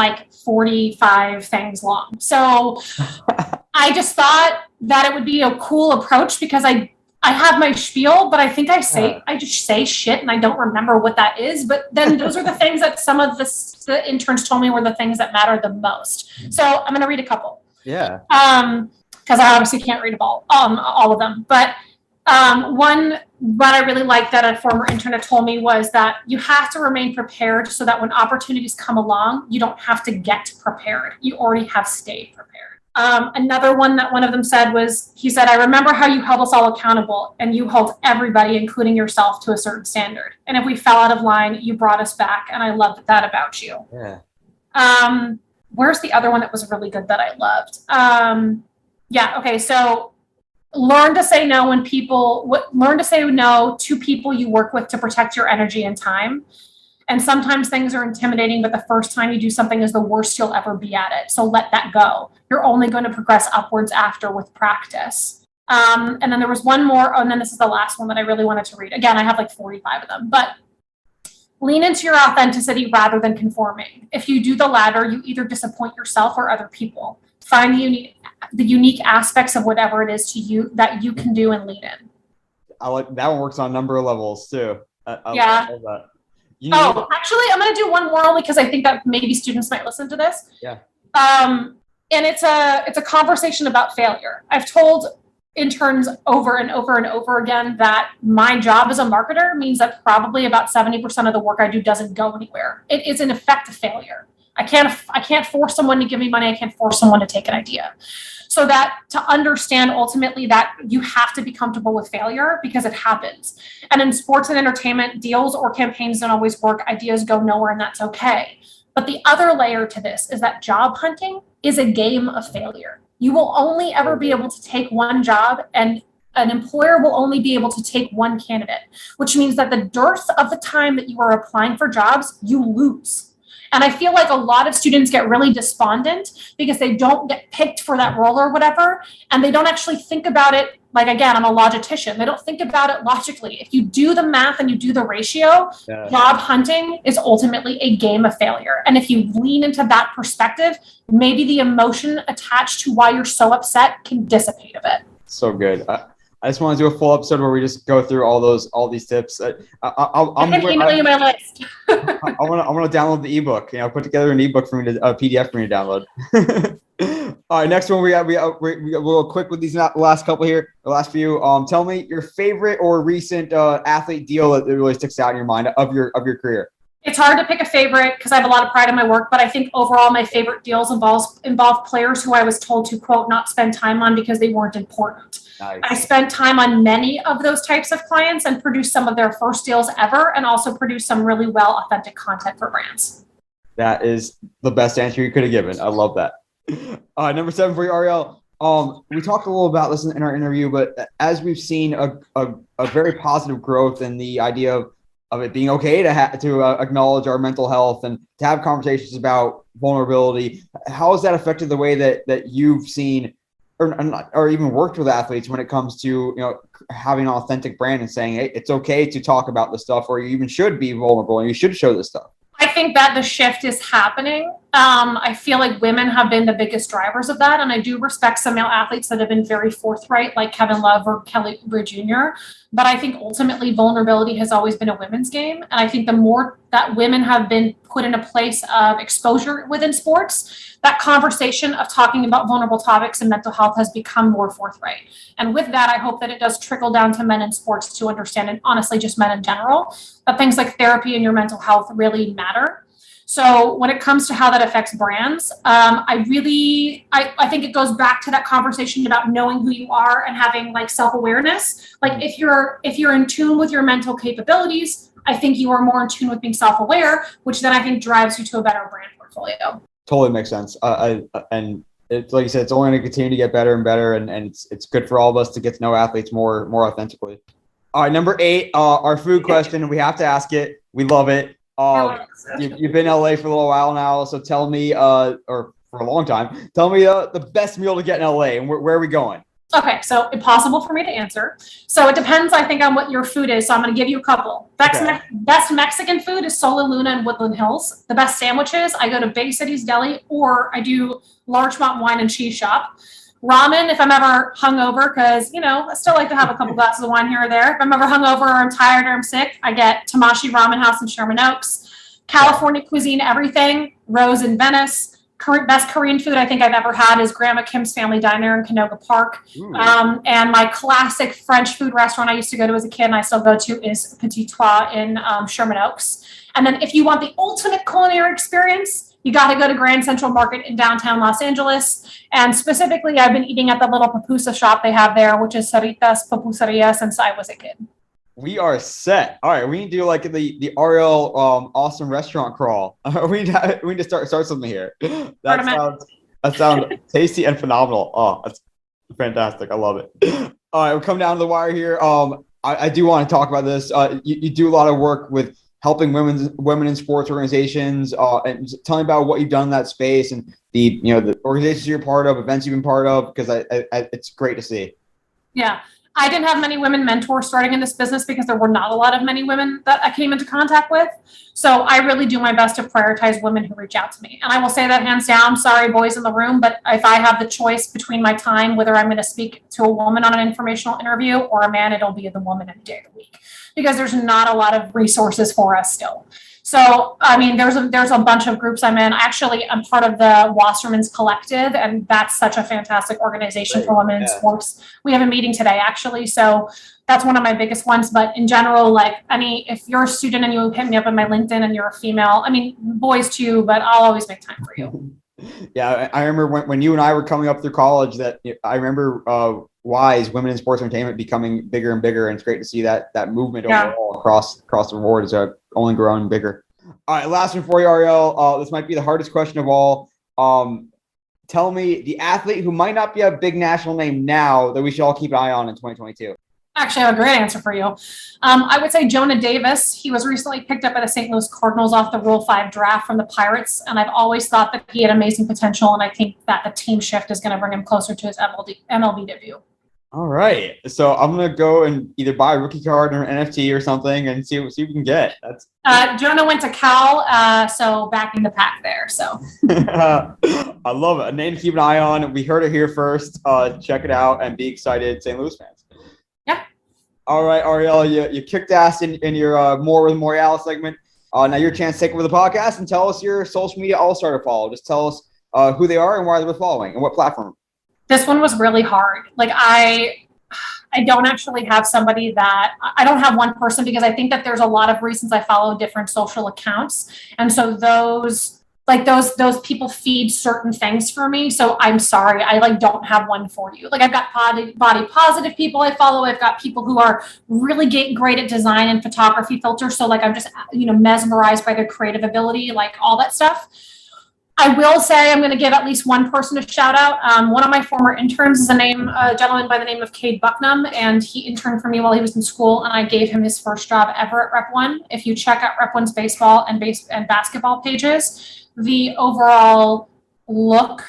45 things long. So I just thought that it would be a cool approach because I have my spiel, but I think I just say shit and I don't remember what that is. But then those are the things that some of the interns told me were the things that matter the most. So I'm going to read a couple. Yeah. Because I obviously can't read all of them. But one what I really liked that a former intern had told me was that you have to remain prepared so that when opportunities come along, you don't have to get prepared. You already have stayed prepared. Another one that one of them said was, he said, I remember how you held us all accountable and you held everybody, including yourself, to a certain standard. And if we fell out of line, you brought us back. And I loved that about you. Yeah. Where's the other one that was really good that I loved? Okay. So learn to say no learn to say no to people you work with to protect your energy and time. And sometimes things are intimidating, but the first time you do something is the worst you'll ever be at it. So let that go. You're only going to progress upwards after with practice. And then there was one more. Oh, and then this is the last one that I really wanted to read. Again, I have 45 of them, but lean into your authenticity rather than conforming. If you do the latter, you either disappoint yourself or other people. Find the unique aspects of whatever it is to you that you can do and lean in. I like that one. Works on a number of levels too. I love that. Actually, I'm going to do one more only because I think that maybe students might listen to this. Yeah. And it's a conversation about failure. I've told interns over and over and over again that my job as a marketer means that probably about 70% of the work I do doesn't go anywhere. It is in effect a failure. I can't force someone to give me money. I can't force someone to take an idea. So that to understand ultimately that you have to be comfortable with failure because it happens. And in sports and entertainment, deals or campaigns don't always work. Ideas go nowhere, and that's okay. But the other layer to this is that job hunting is a game of failure. You will only ever be able to take one job, and an employer will only be able to take one candidate, which means that the dearth of the time that you are applying for jobs, you lose. And I feel like a lot of students get really despondent because they don't get picked for that role or whatever. And they don't actually think about it. Like, again, I'm a logistician. They don't think about it logically. If you do the math and you do the ratio, job hunting is ultimately a game of failure. And if you lean into that perspective, maybe the emotion attached to why you're so upset can dissipate a bit. So good. I just want to do a full episode where we just go through all these tips. I'm email you my list. I want to download the ebook. Put together an ebook for me to a PDF for me to download. All right, next one we're a little quick with these last couple here. The last few. Tell me your favorite or recent athlete deal that really sticks out in your mind of your career. It's hard to pick a favorite because I have a lot of pride in my work, but I think overall my favorite deals involve players who I was told to, quote, not spend time on because they weren't important. Nice. I spent time on many of those types of clients and produced some of their first deals ever, and also produced some really well authentic content for brands. That is the best answer you could have given. I love that. Number 7 for you, Arielle. We talked a little about this in our interview, but as we've seen a very positive growth in the idea of it being okay to acknowledge our mental health and to have conversations about vulnerability, how has that affected the way that you've seen or even worked with athletes when it comes to having an authentic brand and saying, hey, it's okay to talk about this stuff, or you even should be vulnerable and you should show this stuff? I think that the shift is happening. I feel like women have been the biggest drivers of that. And I do respect some male athletes that have been very forthright, like Kevin Love or Kelly Oubre Jr. But I think ultimately vulnerability has always been a women's game. And I think the more that women have been put in a place of exposure within sports, that conversation of talking about vulnerable topics and mental health has become more forthright. And with that, I hope that it does trickle down to men in sports to understand, and honestly, just men in general, that things like therapy and your mental health really matter. So when it comes to how that affects brands, I think it goes back to that conversation about knowing who you are and having like self-awareness. Like if you're in tune with your mental capabilities, I think you are more in tune with being self-aware, which then I think drives you to a better brand portfolio. Totally makes sense. And it's like you said, it's only going to continue to get better and better. And it's good for all of us to get to know athletes more authentically. All right, number 8, our food question. We have to ask it. We love it. You've been in LA for a little while now, so tell me, or for a long time, tell me the best meal to get in LA and where are we going? Okay, so impossible for me to answer. So it depends, I think, on what your food is. So I'm going to give you a couple. Best Mexican food is Sola Luna in Woodland Hills. The best sandwiches, I go to Bay Cities Deli, or I do Larchmont Wine and Cheese Shop. Ramen, if I'm ever hungover, because, I still like to have a couple glasses of wine here or there. If I'm ever hungover or I'm tired or I'm sick, I get Tamashi Ramen House in Sherman Oaks. California cuisine, everything. Rose in Venice. Best Korean food I think I've ever had is Grandma Kim's Family Diner in Canoga Park. And my classic French food restaurant I used to go to as a kid and I still go to is Petit Trois in Sherman Oaks. And then if you want the ultimate culinary experience, you got to go to Grand Central Market in downtown Los Angeles. And specifically, I've been eating at the little pupusa shop they have there, which is Sarita's Pupusaria since I was a kid. We are set. All right, we need to do like the Arielle awesome restaurant crawl. we need to start something here. That sounds tasty and phenomenal. Oh, that's fantastic. I love it. All right, we'll come down to the wire here. I do want to talk about this. You do a lot of work with helping women in sports organizations, and tell me about what you've done in that space and the organizations you're part of, events you've been part of, because it's great to see. Yeah. I didn't have many women mentors starting in this business because there were not a lot of many women that I came into contact with. So I really do my best to prioritize women who reach out to me. And I will say that hands down, sorry, boys in the room, but if I have the choice between my time, whether I'm going to speak to a woman on an informational interview or a man, it'll be the woman any day of the week because there's not a lot of resources for us still. So, I mean, there's a bunch of groups I'm in. I'm part of the Wasserman's Collective, and that's such a fantastic organization for women in sports. We have a meeting today, actually. So that's one of my biggest ones. But in general, like if you're a student and you hit me up on my LinkedIn and you're a female, I mean, boys too, but I'll always make time for you. Yeah, I remember when you and I were coming up through college that I remember WISE, Women in Sports Entertainment, becoming bigger and bigger. And it's great to see that movement overall across the board is only growing bigger. All right, last one for you, Arielle. This might be the hardest question of all. Tell me the athlete who might not be a big national name now that we should all keep an eye on in 2022. Actually, I have a great answer for you. I would say Jonah Davis. He was recently picked up by the St. Louis Cardinals off the Rule 5 draft from the Pirates, and I've always thought that he had amazing potential, and I think that the team shift is going to bring him closer to his MLB debut. All right, so I'm going to go and either buy a rookie card or an NFT or something and see what we can get. Jonah went to Cal, so back in the pack there. So I love it. A name to keep an eye on. We heard it here first. Check it out and be excited, St. Louis fans. Yeah. All right, Arielle, you kicked ass in your More with Moyal segment. Now your chance to take over the podcast and tell us your social media all-star to follow. Just tell us who they are and why they're following and what platform. This one was really hard. Like I don't actually have somebody that I don't have one person because I think that there's a lot of reasons I follow different social accounts. And so those people feed certain things for me. So I'm sorry. I don't have one for you. Like I've got body positive people I follow. I've got people who are really great at design and photography filters. So I'm just, mesmerized by their creative ability, like all that stuff. I will say I'm going to give at least one person a shout out. One of my former interns is a gentleman by the name of Cade Bucknam, and he interned for me while he was in school, and I gave him his first job ever at Rep 1. If you check out Rep 1's baseball and basketball pages, the overall look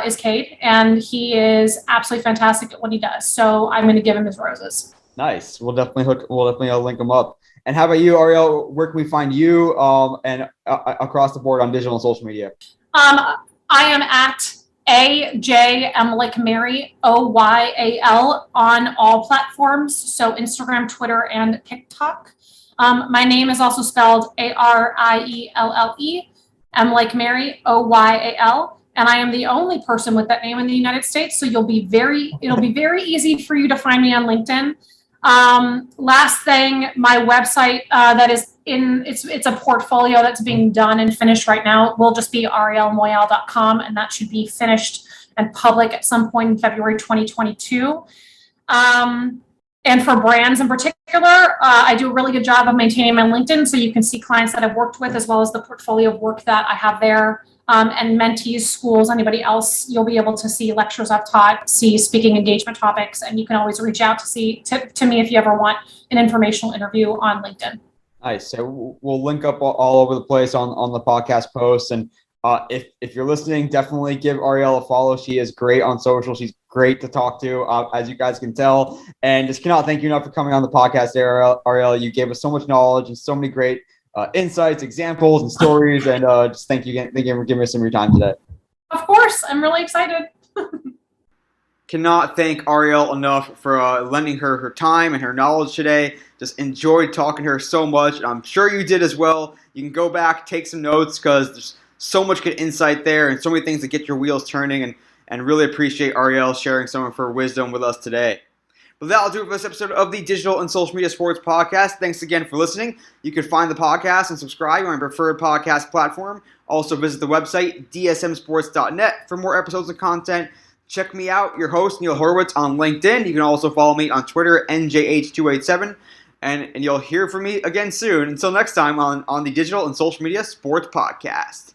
is Cade, and he is absolutely fantastic at what he does. So I'm going to give him his roses. Nice. We'll definitely link him up. And how about you, Arielle? Where can we find you and across the board on digital and social media? I am at AJM like Mary OYAL on all platforms. So Instagram, Twitter, and TikTok. My name is also spelled ARIELLE, M like Mary OYAL. And I am the only person with that name in the United States. So it'll be very easy for you to find me on LinkedIn. Last thing, my website it's a portfolio that's being done and finished right now. It will just be ariellemoyal.com, and that should be finished and public at some point in February 2022. And for brands in particular, I do a really good job of maintaining my LinkedIn, so you can see clients that I've worked with as well as the portfolio of work that I have there. And mentees, schools, anybody else, you'll be able to see lectures I've taught, see speaking engagement topics, and you can always reach out to me if you ever want an informational interview on LinkedIn. Nice. So we'll link up all over the place on the podcast posts. And if you're listening, definitely give Arielle a follow. She is great on social. She's great to talk to, as you guys can tell. And just cannot thank you enough for coming on the podcast, Arielle. You gave us so much knowledge and so many great insights, examples, and stories. And just thank you again for giving us some of your time today. Of course. I'm really excited. Cannot thank Arielle enough for lending her time and her knowledge today. Just enjoyed talking to her so much, and I'm sure you did as well. You can go back, take some notes, because there's so much good insight there and so many things that get your wheels turning, and really appreciate Arielle sharing some of her wisdom with us today. But that'll do it for this episode of the Digital and Social Media Sports Podcast. Thanks again for listening. You can find the podcast and subscribe on your preferred podcast platform. Also visit the website, dsmsports.net, for more episodes and content. Check me out, your host, Neil Horowitz, on LinkedIn. You can also follow me on Twitter, NJH287. And you'll hear from me again soon. Until next time on the Digital and Social Media Sports Podcast.